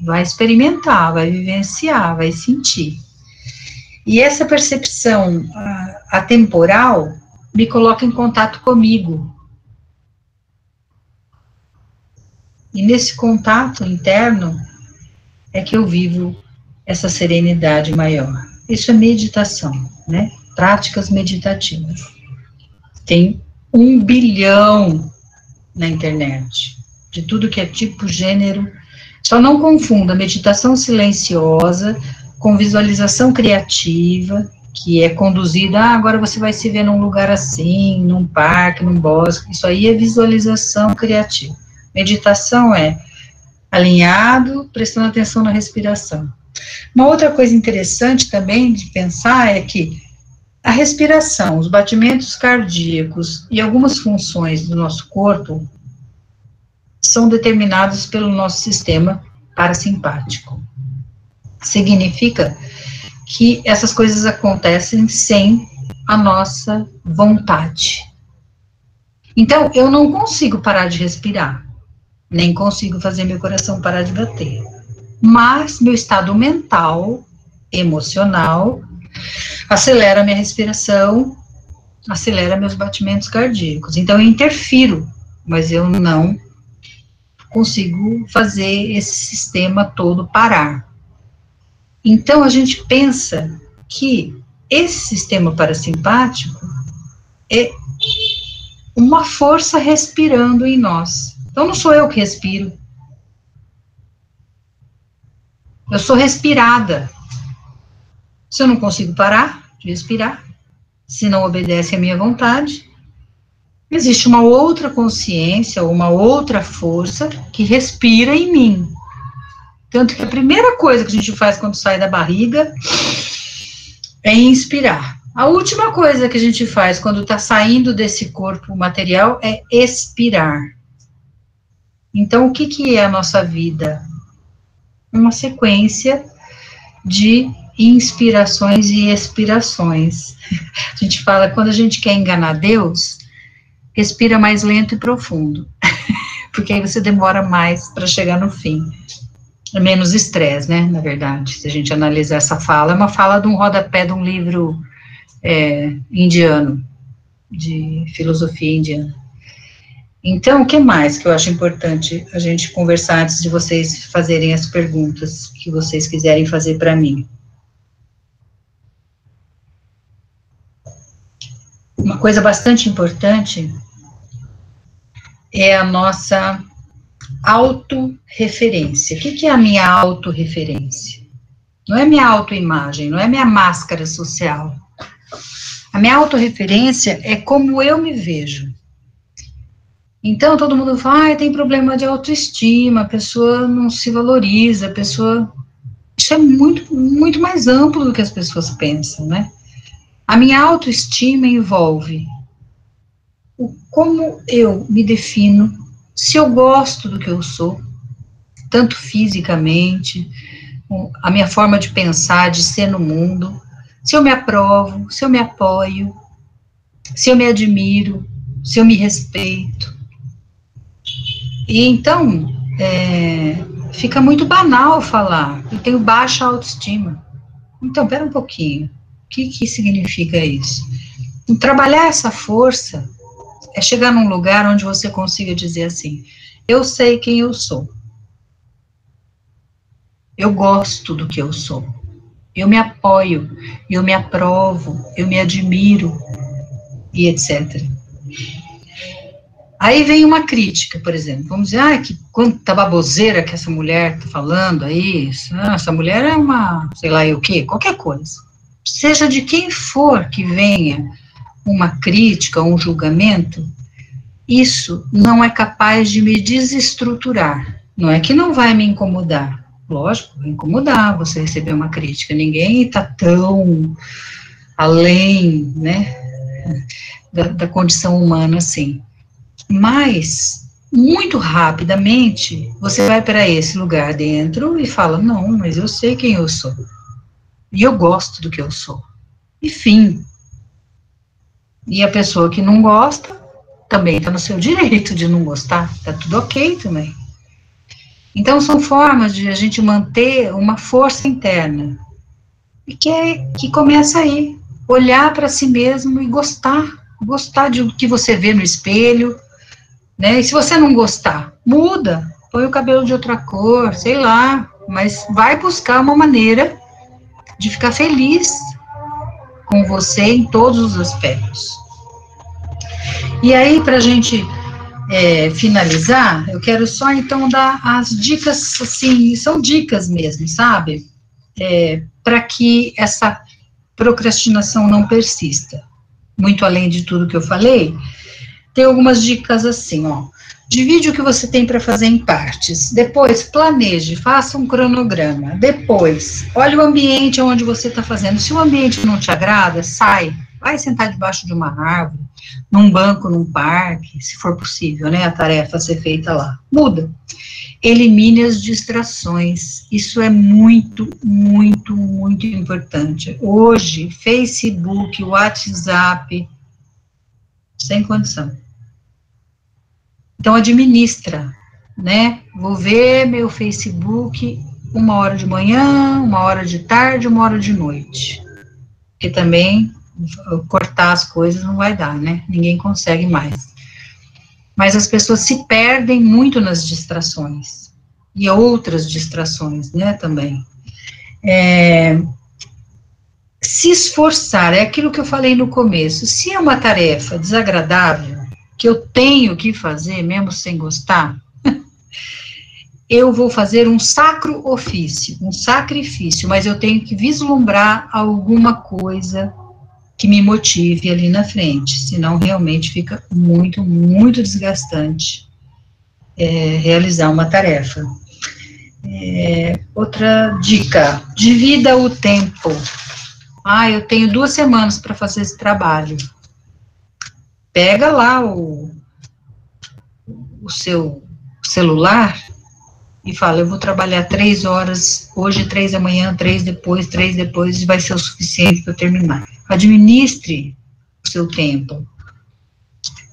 Vai experimentar, vai vivenciar, vai sentir. E essa percepção atemporal me coloca em contato comigo. E nesse contato interno é que eu vivo essa serenidade maior. Isso é meditação, né? Práticas meditativas. Tem 1 bilhão na internet, de tudo que é tipo, gênero. Só não confunda meditação silenciosa com visualização criativa, que é conduzida, agora você vai se ver num lugar assim, num parque, num bosque. Isso aí é visualização criativa. Meditação é alinhado, prestando atenção na respiração. Uma outra coisa interessante também de pensar é que a respiração, os batimentos cardíacos e algumas funções do nosso corpo são determinados pelo nosso sistema parasimpático. Significa que essas coisas acontecem sem a nossa vontade. Então, eu não consigo parar de respirar, nem consigo fazer meu coração parar de bater. Mas meu estado mental, emocional, acelera minha respiração, acelera meus batimentos cardíacos. Então, eu interfiro, mas eu não consigo fazer esse sistema todo parar. Então, a gente pensa que esse sistema parasimpático é uma força respirando em nós. Então, não sou eu que respiro. Eu sou respirada. Se eu não consigo parar de respirar, se não obedece à minha vontade, existe uma outra consciência, uma outra força que respira em mim. Tanto que a primeira coisa que a gente faz quando sai da barriga é inspirar. A última coisa que a gente faz quando está saindo desse corpo material é expirar. Então, o que é a nossa vida? Uma sequência de inspirações e expirações. A gente fala, quando a gente quer enganar Deus, respira mais lento e profundo, porque aí você demora mais para chegar no fim. É menos estresse, né, na verdade, se a gente analisar essa fala, é uma fala de um rodapé de um livro indiano, de filosofia indiana. Então, o que mais que eu acho importante a gente conversar antes de vocês fazerem as perguntas que vocês quiserem fazer para mim? Uma coisa bastante importante é a nossa autorreferência. O que é a minha autorreferência? Não é minha autoimagem, não é minha máscara social. A minha autorreferência é como eu me vejo. Então, todo mundo fala, tem problema de autoestima, a pessoa não se valoriza, a pessoa... Isso é muito, muito mais amplo do que as pessoas pensam, né? A minha autoestima envolve como eu me defino, se eu gosto do que eu sou, tanto fisicamente, a minha forma de pensar, de ser no mundo, se eu me aprovo, se eu me apoio, se eu me admiro, se eu me respeito. E então, fica muito banal falar, eu tenho baixa autoestima. Então, pera um pouquinho, o que significa isso? Trabalhar essa força é chegar num lugar onde você consiga dizer assim, eu sei quem eu sou, eu gosto do que eu sou, eu me apoio, eu me aprovo, eu me admiro, e etc. Aí vem uma crítica, por exemplo, vamos dizer, que quanta baboseira que essa mulher está falando aí, essa mulher é uma, sei lá, o quê, qualquer coisa. Seja de quem for que venha uma crítica, um julgamento, isso não é capaz de me desestruturar. Não é que não vai me incomodar. Lógico, vai incomodar você receber uma crítica. Ninguém está tão além, né, da condição humana assim. Mas, muito rapidamente, você vai para esse lugar dentro e fala, não, mas eu sei quem eu sou. E eu gosto do que eu sou. E fim. E a pessoa que não gosta, também está no seu direito de não gostar. Está tudo ok também. Então, são formas de a gente manter uma força interna. E que começa aí. Olhar para si mesmo e gostar. Gostar de o que você vê no espelho, né? E se você não gostar, muda, põe o cabelo de outra cor, sei lá, mas vai buscar uma maneira de ficar feliz com você em todos os aspectos. E aí, para a gente finalizar, eu quero só então dar as dicas, assim, são dicas mesmo, sabe? Para que essa procrastinação não persista. Muito além de tudo que eu falei, tem algumas dicas assim, ó. Divide o que você tem para fazer em partes. Depois, planeje, faça um cronograma. Depois, olhe o ambiente onde você está fazendo. Se o ambiente não te agrada, sai. Vai sentar debaixo de uma árvore, num banco, num parque, se for possível, né? A tarefa ser feita lá. Muda. Elimine as distrações. Isso é muito, muito, muito importante. Hoje, Facebook, WhatsApp, sem condição. Então, administra, né? Vou ver meu Facebook 1 hora de manhã, 1 hora de tarde, 1 hora de noite. Porque também cortar as coisas não vai dar, né? Ninguém consegue mais. Mas as pessoas se perdem muito nas distrações. E outras distrações, né, também. Se esforçar, é aquilo que eu falei no começo. Se é uma tarefa desagradável, que eu tenho que fazer, mesmo sem gostar, eu vou fazer um sacro ofício, um sacrifício, mas eu tenho que vislumbrar alguma coisa que me motive ali na frente, senão realmente fica muito, muito desgastante realizar uma tarefa. Outra dica, divida o tempo. Eu tenho 2 semanas para fazer esse trabalho. Pega lá o seu celular e fala, eu vou trabalhar 3 horas, hoje 3 da manhã, 3 depois, e vai ser o suficiente para eu terminar. Administre o seu tempo.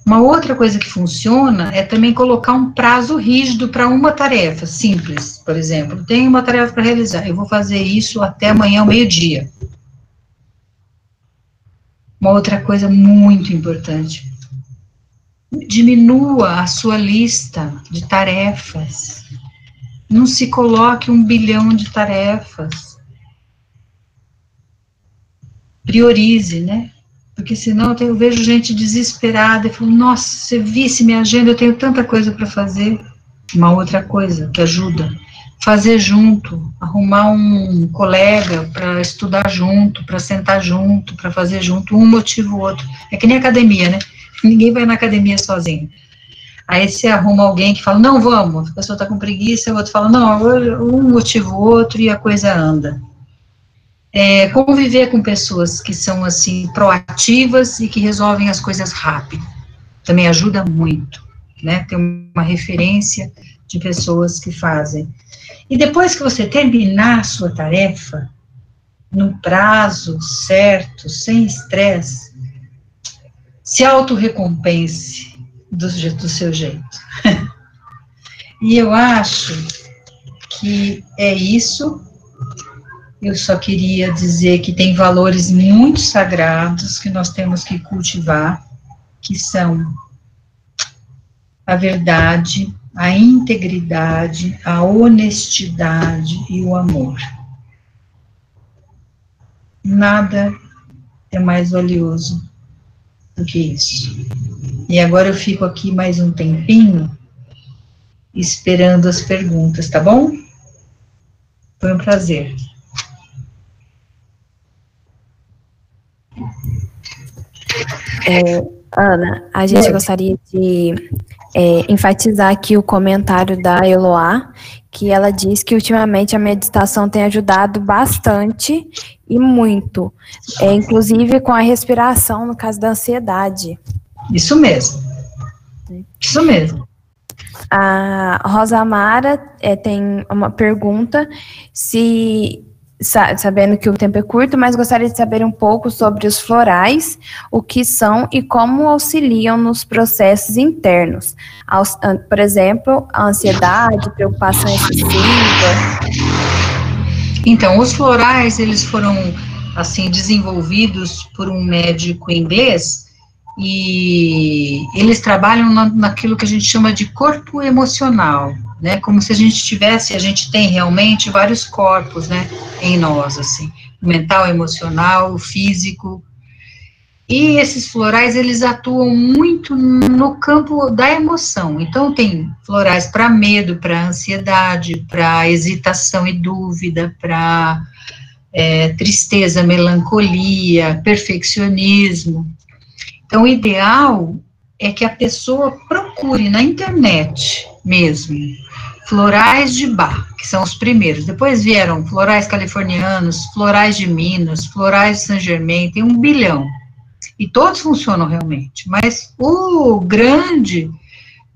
Uma outra coisa que funciona é também colocar um prazo rígido para uma tarefa, simples, por exemplo, tenho uma tarefa para realizar, eu vou fazer isso até amanhã ao meio-dia. Uma outra coisa muito importante, diminua a sua lista de tarefas. Não se coloque 1 bilhão de tarefas. Priorize, né? Porque senão eu vejo gente desesperada e falo, nossa, se visse minha agenda, eu tenho tanta coisa para fazer. Uma outra coisa que ajuda, fazer junto, arrumar um colega para estudar junto, para sentar junto, para fazer junto, um motiva o outro. É que nem academia, né? Ninguém vai na academia sozinho. Aí você arruma alguém que fala, não, vamos, a pessoa está com preguiça, o outro fala, não, um motiva o outro e a coisa anda. Conviver com pessoas que são, assim, proativas e que resolvem as coisas rápido, também ajuda muito, né, ter uma referência de pessoas que fazem. E depois que você terminar a sua tarefa, no prazo certo, sem estresse, se autorrecompense do seu jeito. E eu acho que é isso. Eu só queria dizer que tem valores muito sagrados que nós temos que cultivar, que são a verdade, a integridade, a honestidade e o amor. Nada é mais valioso do que isso. E agora eu fico aqui mais um tempinho, esperando as perguntas, tá bom? Foi um prazer. Ana, a gente gostaria de enfatizar aqui o comentário da Eloá, que ela diz que ultimamente a meditação tem ajudado bastante e muito, inclusive com a respiração, no caso da ansiedade. Isso mesmo. Isso mesmo. A Rosa Amara tem uma pergunta, sabendo que o tempo é curto, mas gostaria de saber um pouco sobre os florais, o que são e como auxiliam nos processos internos. Por exemplo, a ansiedade, preocupação excessiva. Então, os florais, eles foram, assim, desenvolvidos por um médico inglês, e eles trabalham naquilo que a gente chama de corpo emocional, né, como se a gente tem realmente vários corpos, né, em nós, assim, o mental, o emocional, o físico, e esses florais, eles atuam muito no campo da emoção. Então, tem florais para medo, para ansiedade, para hesitação e dúvida, para tristeza, melancolia, perfeccionismo. Então, o ideal é que a pessoa procure na internet mesmo florais de Bach, que são os primeiros. Depois vieram florais californianos, florais de Minas, florais de Saint-Germain, tem 1 bilhão. E todos funcionam realmente. Mas o grande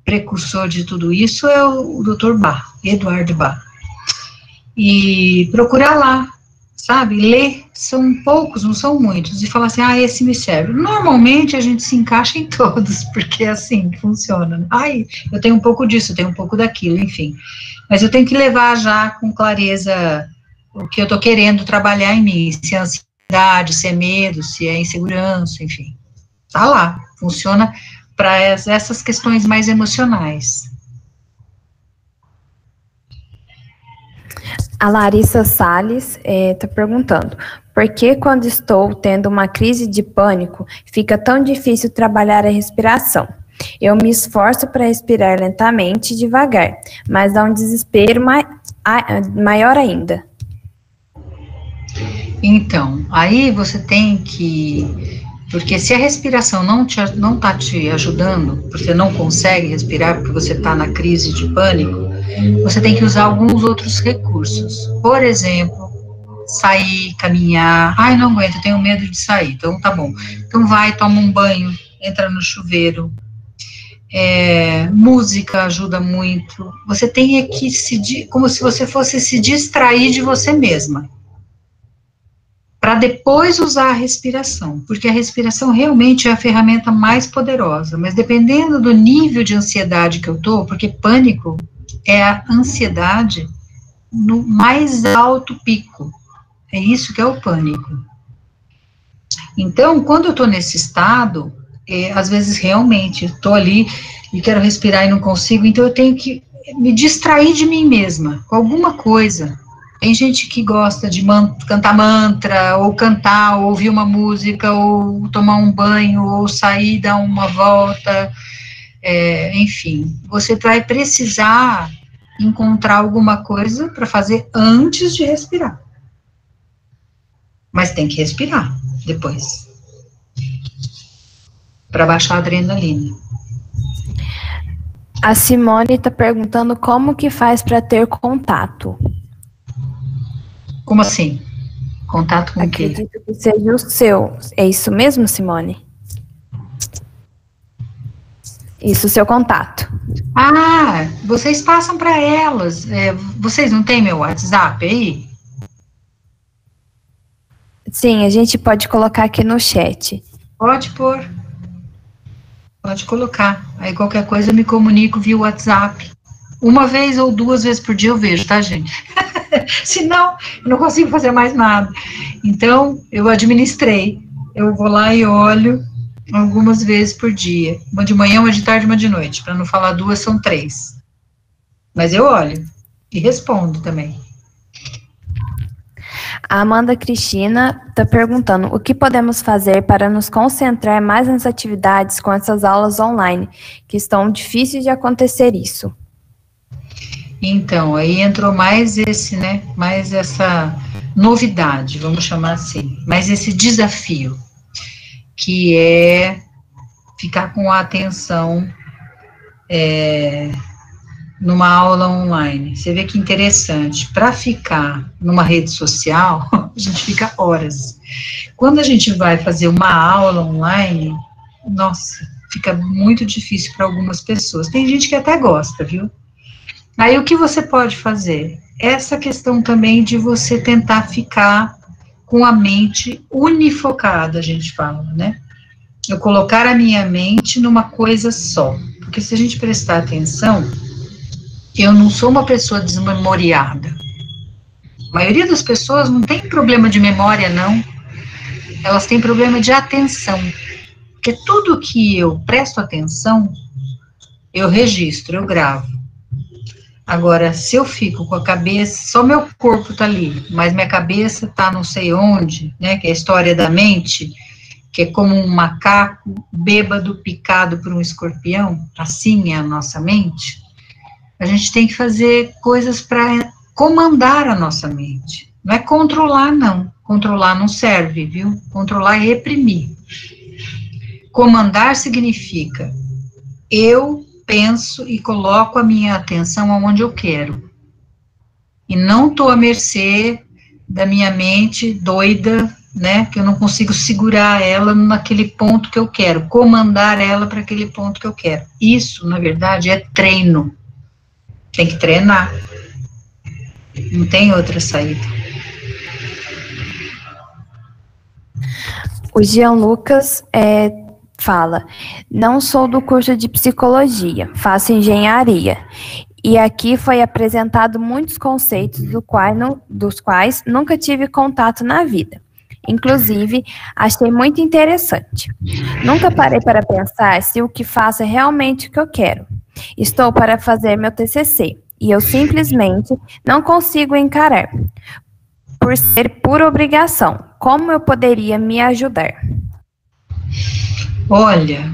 precursor de tudo isso é o Dr. Bach, Eduard Bach. E procurar lá, sabe? Ler, são poucos, não são muitos, e falar assim, esse me serve. Normalmente a gente se encaixa em todos, porque é assim que funciona. Eu tenho um pouco disso, eu tenho um pouco daquilo, enfim. Mas eu tenho que levar já com clareza o que eu estou querendo trabalhar em mim, se é ansiedade, se é medo, se é insegurança, enfim. Tá lá, funciona para essas questões mais emocionais. A Larissa Salles está perguntando, por que quando estou tendo uma crise de pânico, fica tão difícil trabalhar a respiração? Eu me esforço para respirar lentamente e devagar, mas dá um desespero maior ainda. Então, aí você tem que... Porque se a respiração não está te ajudando, porque você não consegue respirar, porque você está na crise de pânico, você tem que usar alguns outros recursos. Por exemplo, sair, caminhar. Não aguento, eu tenho medo de sair. Então, tá bom. Então, vai, toma um banho, entra no chuveiro. Música ajuda muito. Você tem que como se você fosse se distrair de você mesma, para depois usar a respiração, porque a respiração realmente é a ferramenta mais poderosa, mas dependendo do nível de ansiedade que eu tô, porque pânico é a ansiedade no mais alto pico, é isso que é o pânico. Então, quando eu tô nesse estado, às vezes realmente eu tô ali e quero respirar e não consigo, então eu tenho que me distrair de mim mesma, com alguma coisa, Tem gente que gosta de cantar mantra, ou cantar, ou ouvir uma música, ou tomar um banho, ou sair, dar uma volta, enfim. Você vai precisar encontrar alguma coisa para fazer antes de respirar. Mas tem que respirar depois, para baixar a adrenalina. A Simone está perguntando como que faz para ter contato. Como assim? Contato com o quê? Acredito que seja o seu. É isso mesmo, Simone? Isso, o seu contato. Ah, vocês passam para elas. Vocês não têm meu WhatsApp aí? Sim, a gente pode colocar aqui no chat. Pode pôr. Pode colocar. Aí qualquer coisa eu me comunico via WhatsApp. Uma vez ou 2 vezes por dia eu vejo, tá, gente? Senão, eu não consigo fazer mais nada. Então, eu administrei. Eu vou lá e olho algumas vezes por dia. Uma de manhã, uma de tarde, uma de noite. Para não falar 2, são 3. Mas eu olho e respondo também. A Amanda Cristina está perguntando o que podemos fazer para nos concentrar mais nas atividades com essas aulas online, que estão difíceis de acontecer isso. Então, aí entrou mais mais essa novidade, vamos chamar assim, mais esse desafio, que é ficar com a atenção numa aula online. Você vê que interessante, para ficar numa rede social, a gente fica horas. Quando a gente vai fazer uma aula online, nossa, fica muito difícil para algumas pessoas. Tem gente que até gosta, viu? Aí, o que você pode fazer? Essa questão também de você tentar ficar com a mente unifocada, a gente fala, né? Eu colocar a minha mente numa coisa só. Porque se a gente prestar atenção, eu não sou uma pessoa desmemoriada. A maioria das pessoas não tem problema de memória, não. Elas têm problema de atenção. Porque tudo que eu presto atenção, eu registro, eu gravo. Agora, se eu fico com a cabeça, só meu corpo tá ali, mas minha cabeça tá não sei onde, né, que é a história da mente, que é como um macaco bêbado picado por um escorpião, assim é a nossa mente. A gente tem que fazer coisas para comandar a nossa mente. Não é controlar, não. Controlar não serve, viu? Controlar é reprimir. Comandar significa eu penso e coloco a minha atenção aonde eu quero. E não estou à mercê da minha mente doida, né, que eu não consigo segurar ela naquele ponto que eu quero, comandar ela para aquele ponto que eu quero. Isso, na verdade, é treino. Tem que treinar. Não tem outra saída. O Jean Lucas fala, não sou do curso de psicologia, faço engenharia. E aqui foi apresentado muitos conceitos dos quais nunca tive contato na vida. Inclusive, achei muito interessante. Nunca parei para pensar se o que faço é realmente o que eu quero. Estou para fazer meu TCC e eu simplesmente não consigo encarar, por ser por obrigação. Como eu poderia me ajudar? Olha,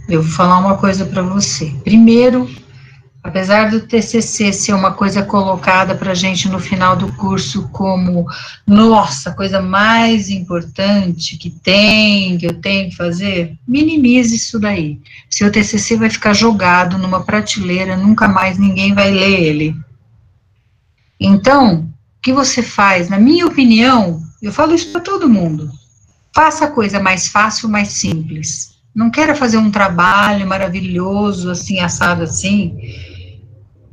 eu vou falar uma coisa para você. Primeiro, apesar do TCC ser uma coisa colocada para a gente no final do curso como, nossa, a coisa mais importante que eu tenho que fazer, minimize isso daí. Seu TCC vai ficar jogado numa prateleira, nunca mais ninguém vai ler ele. Então, o que você faz? Na minha opinião, eu falo isso para todo mundo, faça a coisa mais fácil, mais simples. Não queira fazer um trabalho maravilhoso, assim, assado assim,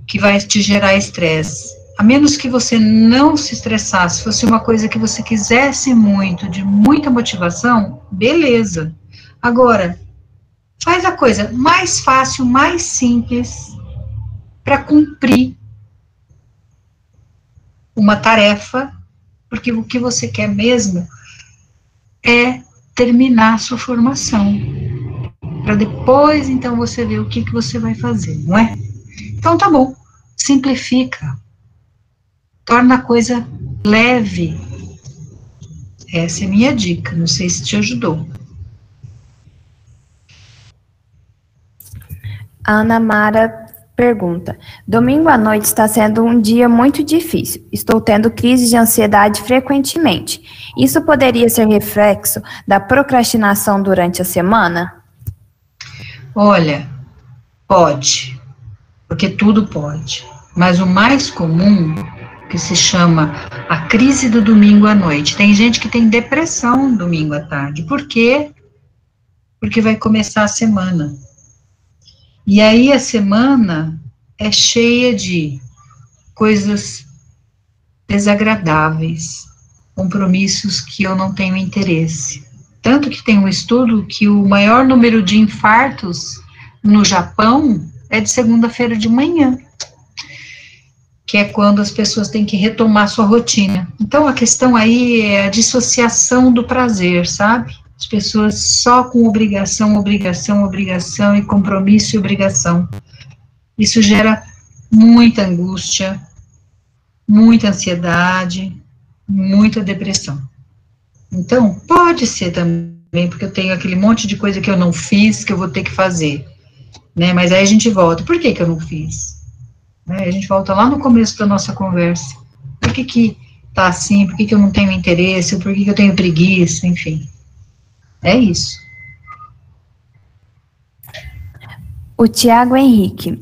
que vai te gerar estresse. A menos que você não se estressasse, fosse uma coisa que você quisesse muito, de muita motivação, beleza. Agora, faz a coisa mais fácil, mais simples, para cumprir uma tarefa, porque o que você quer mesmo é terminar a sua formação, para depois, então, você ver o que você vai fazer, não é? Então, tá bom, simplifica. torna a coisa leve. Essa é a minha dica, não sei se te ajudou. A Ana Mara pergunta: domingo à noite está sendo um dia muito difícil. Estou tendo crises de ansiedade frequentemente. Isso poderia ser reflexo da procrastinação durante a semana? Olha, pode, porque tudo pode. Mas o mais comum, que se chama a crise do domingo à noite. Tem gente que tem depressão domingo à tarde. Por quê? Porque vai começar a semana. E aí a semana é cheia de coisas desagradáveis, compromissos que eu não tenho interesse. Tanto que tem um estudo que o maior número de infartos no Japão é de segunda-feira de manhã, que é quando as pessoas têm que retomar sua rotina. Então, a questão aí é a dissociação do prazer, sabe? As pessoas só com obrigação, obrigação, obrigação, e compromisso e obrigação. Isso gera muita angústia, muita ansiedade, muita depressão. Então, pode ser também, porque eu tenho aquele monte de coisa que eu não fiz, que eu vou ter que fazer, né? Mas aí a gente volta, por que que eu não fiz? A gente volta lá no começo da nossa conversa. Por que tá assim? Por que eu não tenho interesse? Por que eu tenho preguiça? Enfim. É isso. O Tiago Henrique: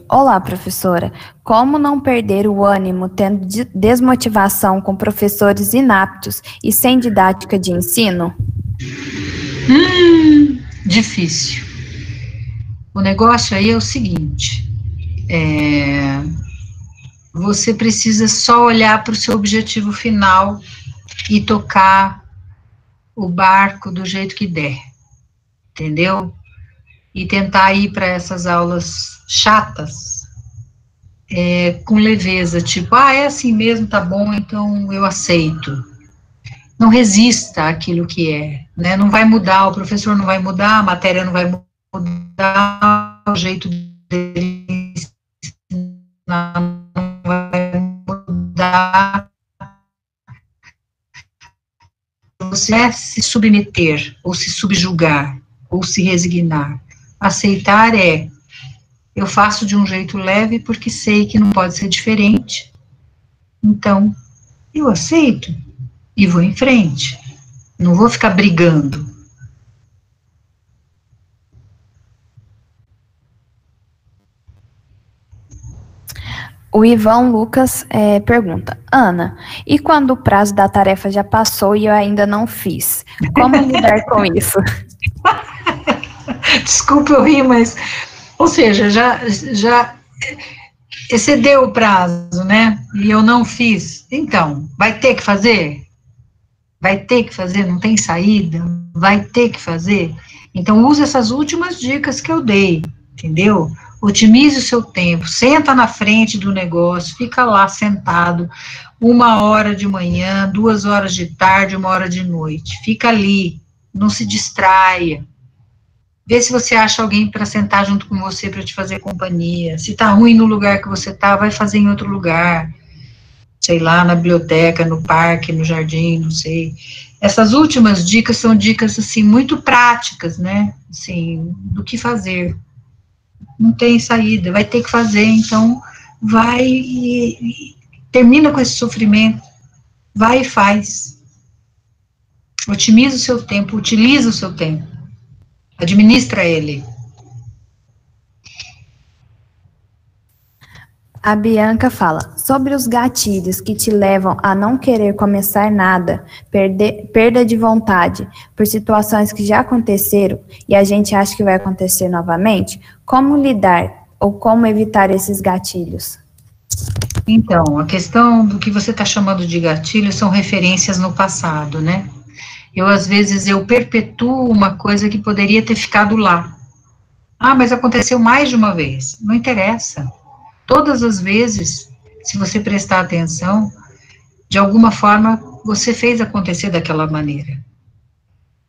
olá, professora. Como não perder o ânimo tendo desmotivação com professores inaptos e sem didática de ensino? Difícil. O negócio aí é o seguinte. Você precisa só olhar para o seu objetivo final e tocar o barco do jeito que der, entendeu? E tentar ir para essas aulas chatas com leveza, tipo, é assim mesmo, tá bom, então eu aceito. Não resista àquilo que é, né? Não vai mudar, o professor não vai mudar, a matéria não vai mudar, o jeito dele ensinar não vai mudar. Você é se submeter, ou se subjugar, ou se resignar. Aceitar eu faço de um jeito leve porque sei que não pode ser diferente. Então, eu aceito e vou em frente. Não vou ficar brigando. O Ivan Lucas pergunta: Ana, e quando o prazo da tarefa já passou e eu ainda não fiz? Como lidar com isso? Desculpa eu rir, mas, ou seja, já excedeu o prazo, né? E eu não fiz. Então, vai ter que fazer? Vai ter que fazer, não tem saída? Vai ter que fazer? Então, use essas últimas dicas que eu dei, entendeu? Otimize o seu tempo, senta na frente do negócio, fica lá sentado, 1 hora de manhã, 2 horas de tarde, 1 hora de noite. Fica ali, não se distraia. Vê se você acha alguém para sentar junto com você para te fazer companhia. Se tá ruim no lugar que você tá, vai fazer em outro lugar. Sei lá, na biblioteca, no parque, no jardim, não sei. Essas últimas dicas são dicas, assim, muito práticas, né? Assim, do que fazer. Não tem saída, vai ter que fazer, então vai e termina com esse sofrimento. Vai e faz. Otimiza o seu tempo, utiliza o seu tempo. Administra ele. A Bianca fala: sobre os gatilhos que te levam a não querer começar nada, perda de vontade por situações que já aconteceram e a gente acha que vai acontecer novamente, como lidar ou como evitar esses gatilhos? Então, a questão do que você está chamando de gatilho são referências no passado, né? Às vezes, eu perpetuo uma coisa que poderia ter ficado lá. Mas aconteceu mais de uma vez. Não interessa. Todas as vezes, se você prestar atenção, de alguma forma, você fez acontecer daquela maneira.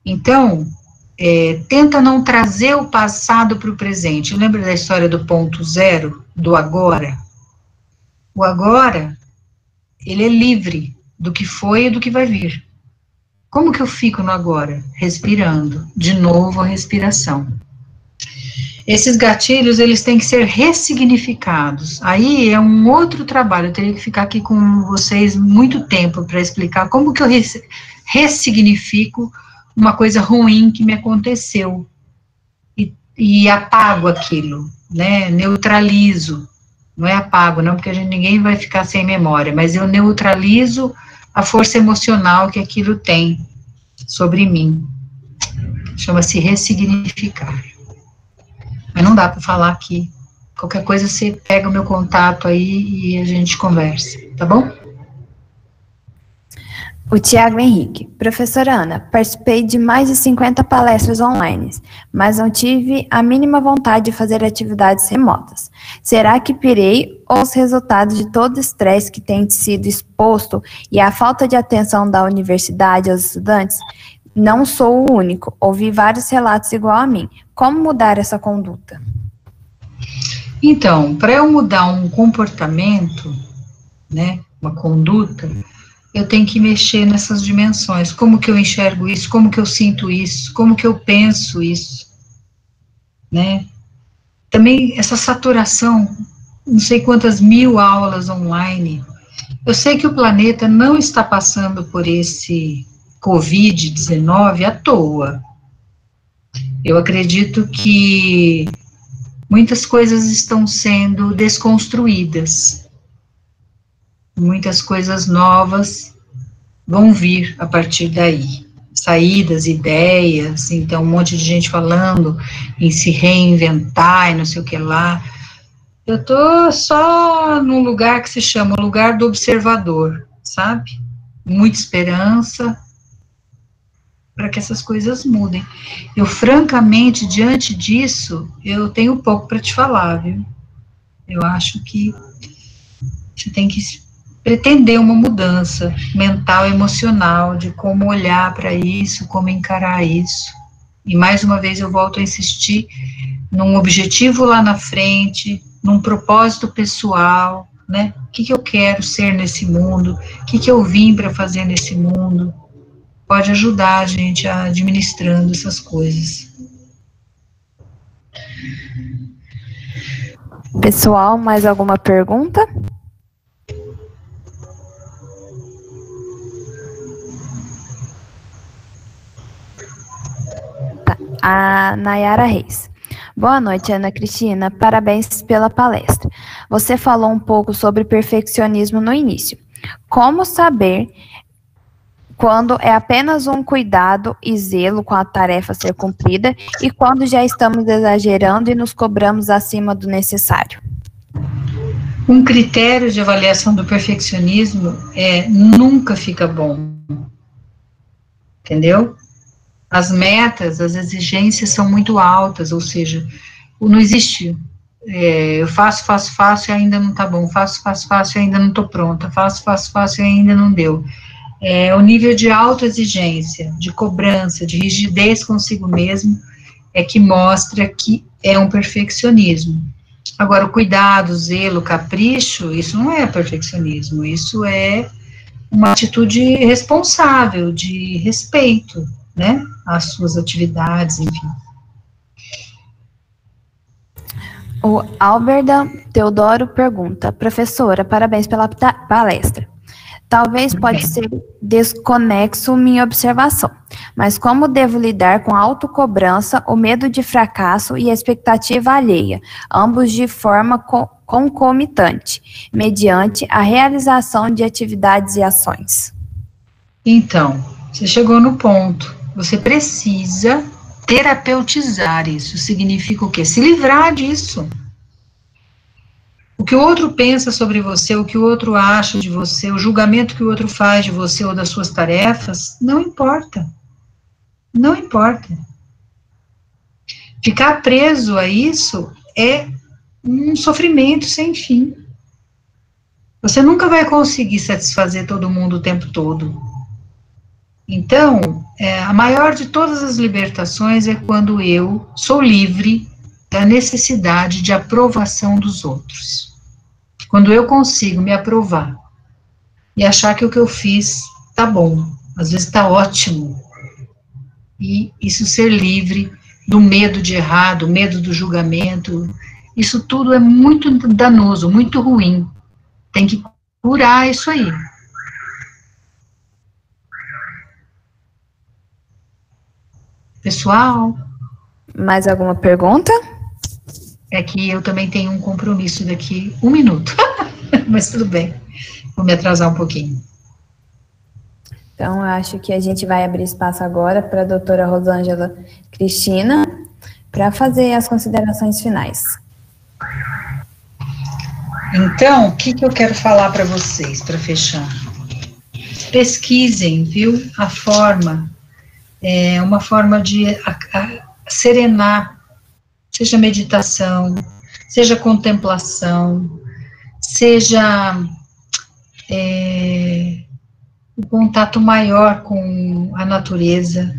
Então, tenta não trazer o passado para o presente. Lembra da história do ponto zero, do agora? O agora ele é livre do que foi e do que vai vir. Como que eu fico no agora? Respirando. De novo a respiração. Esses gatilhos, eles têm que ser ressignificados. Aí é um outro trabalho, eu teria que ficar aqui com vocês muito tempo para explicar como que eu ressignifico uma coisa ruim que me aconteceu. E apago aquilo, né? Neutralizo. Não é apago, não, porque ninguém vai ficar sem memória, mas eu neutralizo a força emocional que aquilo tem sobre mim. Chama-se ressignificar. Mas não dá para falar aqui. Qualquer coisa você pega o meu contato aí e a gente conversa, tá bom? O Tiago Henrique. Professora Ana, participei de mais de 50 palestras online, mas não tive a mínima vontade de fazer atividades remotas. Será que pirei ou os resultados de todo o estresse que tem sido exposto e a falta de atenção da universidade aos estudantes? Não sou o único, ouvi vários relatos igual a mim. Como mudar essa conduta? Então, para eu mudar um comportamento, né, uma conduta, eu tenho que mexer nessas dimensões. Como que eu enxergo isso? Como que eu sinto isso? Como que eu penso isso? Né? Também essa saturação, não sei quantas mil aulas online. Eu sei que o planeta não está passando por esse Covid-19 à toa. Eu acredito que muitas coisas estão sendo desconstruídas. Muitas coisas novas vão vir a partir daí. Saídas, ideias, então um monte de gente falando em se reinventar e não sei o que lá. Eu estou só num lugar que se chama o lugar do observador, sabe? Muita esperança para que essas coisas mudem. Eu, francamente, diante disso, eu tenho pouco para te falar, viu? Eu acho que você tem que pretender uma mudança mental, emocional, de como olhar para isso, como encarar isso. E mais uma vez eu volto a insistir num objetivo lá na frente, num propósito pessoal, né? O que eu quero ser nesse mundo? O que eu vim para fazer nesse mundo? Pode ajudar a gente a administrando essas coisas. Pessoal, mais alguma pergunta? A Nayara Reis. Boa noite, Ana Cristina. Parabéns pela palestra. Você falou um pouco sobre perfeccionismo no início. Como saber quando é apenas um cuidado e zelo com a tarefa a ser cumprida e quando já estamos exagerando e nos cobramos acima do necessário? Um critério de avaliação do perfeccionismo é nunca fica bom. Entendeu? As metas, as exigências são muito altas, ou seja, não existe, eu faço e ainda não está bom, faço e ainda não estou pronta, faço e ainda não deu. O nível de autoexigência, de cobrança, de rigidez consigo mesmo, é que mostra que é um perfeccionismo. Agora, o cuidado, o zelo, o capricho, isso não é perfeccionismo, isso é uma atitude responsável, de respeito, né, às suas atividades, enfim. O Alberda Teodoro pergunta, professora, parabéns pela palestra. Talvez pode ser desconexo minha observação, mas como devo lidar com a autocobrança, o medo de fracasso e a expectativa alheia, ambos de forma concomitante, mediante a realização de atividades e ações? Então, você chegou no ponto. Você precisa terapeutizar isso. Significa o quê? Se livrar disso. O que o outro pensa sobre você, o que o outro acha de você, o julgamento que o outro faz de você ou das suas tarefas, não importa. Não importa. Ficar preso a isso é um sofrimento sem fim. Você nunca vai conseguir satisfazer todo mundo o tempo todo. Então, a maior de todas as libertações é quando eu sou livre da necessidade de aprovação dos outros. Quando eu consigo me aprovar e achar que o que eu fiz tá bom, às vezes tá ótimo. E isso ser livre do medo de errar, do medo do julgamento, isso tudo é muito danoso, muito ruim. Tem que curar isso aí. Pessoal? Mais alguma pergunta? É que eu também tenho um compromisso daqui 1 minuto. Mas tudo bem. Vou me atrasar um pouquinho. Então, eu acho que a gente vai abrir espaço agora para a doutora Rosângela Cristina para fazer as considerações finais. Então, o que eu quero falar para vocês, para fechar? Pesquisem, viu, a forma, uma forma de serenar, seja meditação, seja contemplação, seja o contato maior com a natureza.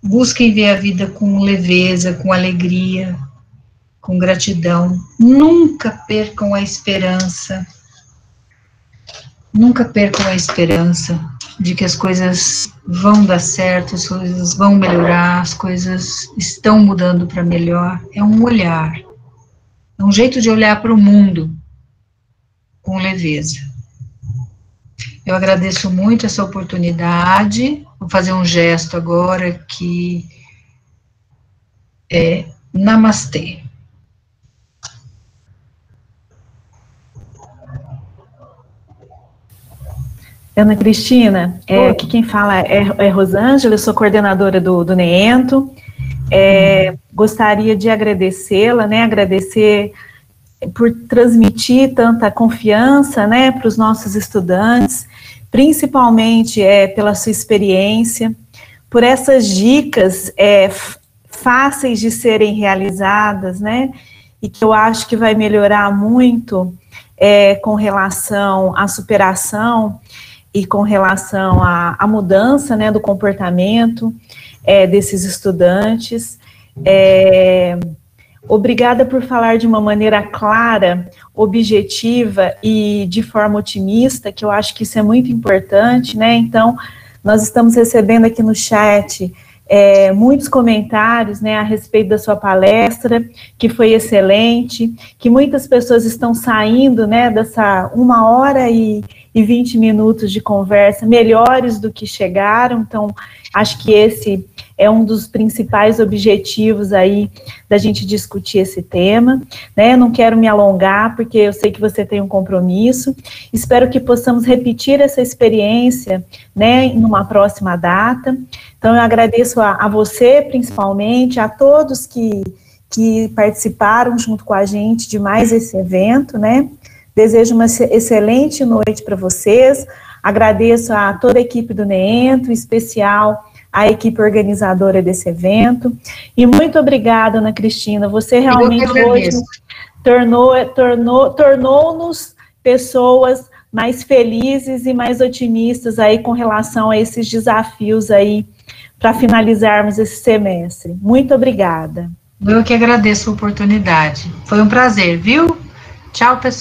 Busquem ver a vida com leveza, com alegria, com gratidão. Nunca percam a esperança. Nunca percam a esperança de que as coisas vão dar certo, as coisas vão melhorar, as coisas estão mudando para melhor. É um olhar, é um jeito de olhar para o mundo com leveza. Eu agradeço muito essa oportunidade. Vou fazer um gesto agora que é namastê. Ana Cristina, aqui quem fala é Rosângela, eu sou coordenadora do NEENTO. Gostaria de agradecê-la, né, agradecer por transmitir tanta confiança, né, para os nossos estudantes, principalmente pela sua experiência, por essas dicas fáceis de serem realizadas, né, e que eu acho que vai melhorar muito com relação à superação e com relação à mudança, né, do comportamento desses estudantes. Obrigada por falar de uma maneira clara, objetiva e de forma otimista, que eu acho que isso é muito importante, né? Então, nós estamos recebendo aqui no chat muitos comentários, né, a respeito da sua palestra, que foi excelente, que muitas pessoas estão saindo, né, dessa 1h20 de conversa, melhores do que chegaram. Então, acho que esse é um dos principais objetivos aí da gente discutir esse tema, né? Não quero me alongar, porque eu sei que você tem um compromisso. Espero que possamos repetir essa experiência, né, em uma próxima data. Então, eu agradeço a você, principalmente, a todos que participaram junto com a gente de mais esse evento, né? Desejo uma excelente noite para vocês. Agradeço a toda a equipe do NEENTO, em especial a equipe organizadora desse evento. E muito obrigada, Ana Cristina. Você realmente hoje tornou-nos pessoas mais felizes e mais otimistas aí com relação a esses desafios aí para finalizarmos esse semestre. Muito obrigada. Eu que agradeço a oportunidade. Foi um prazer, viu? Tchau, pessoal.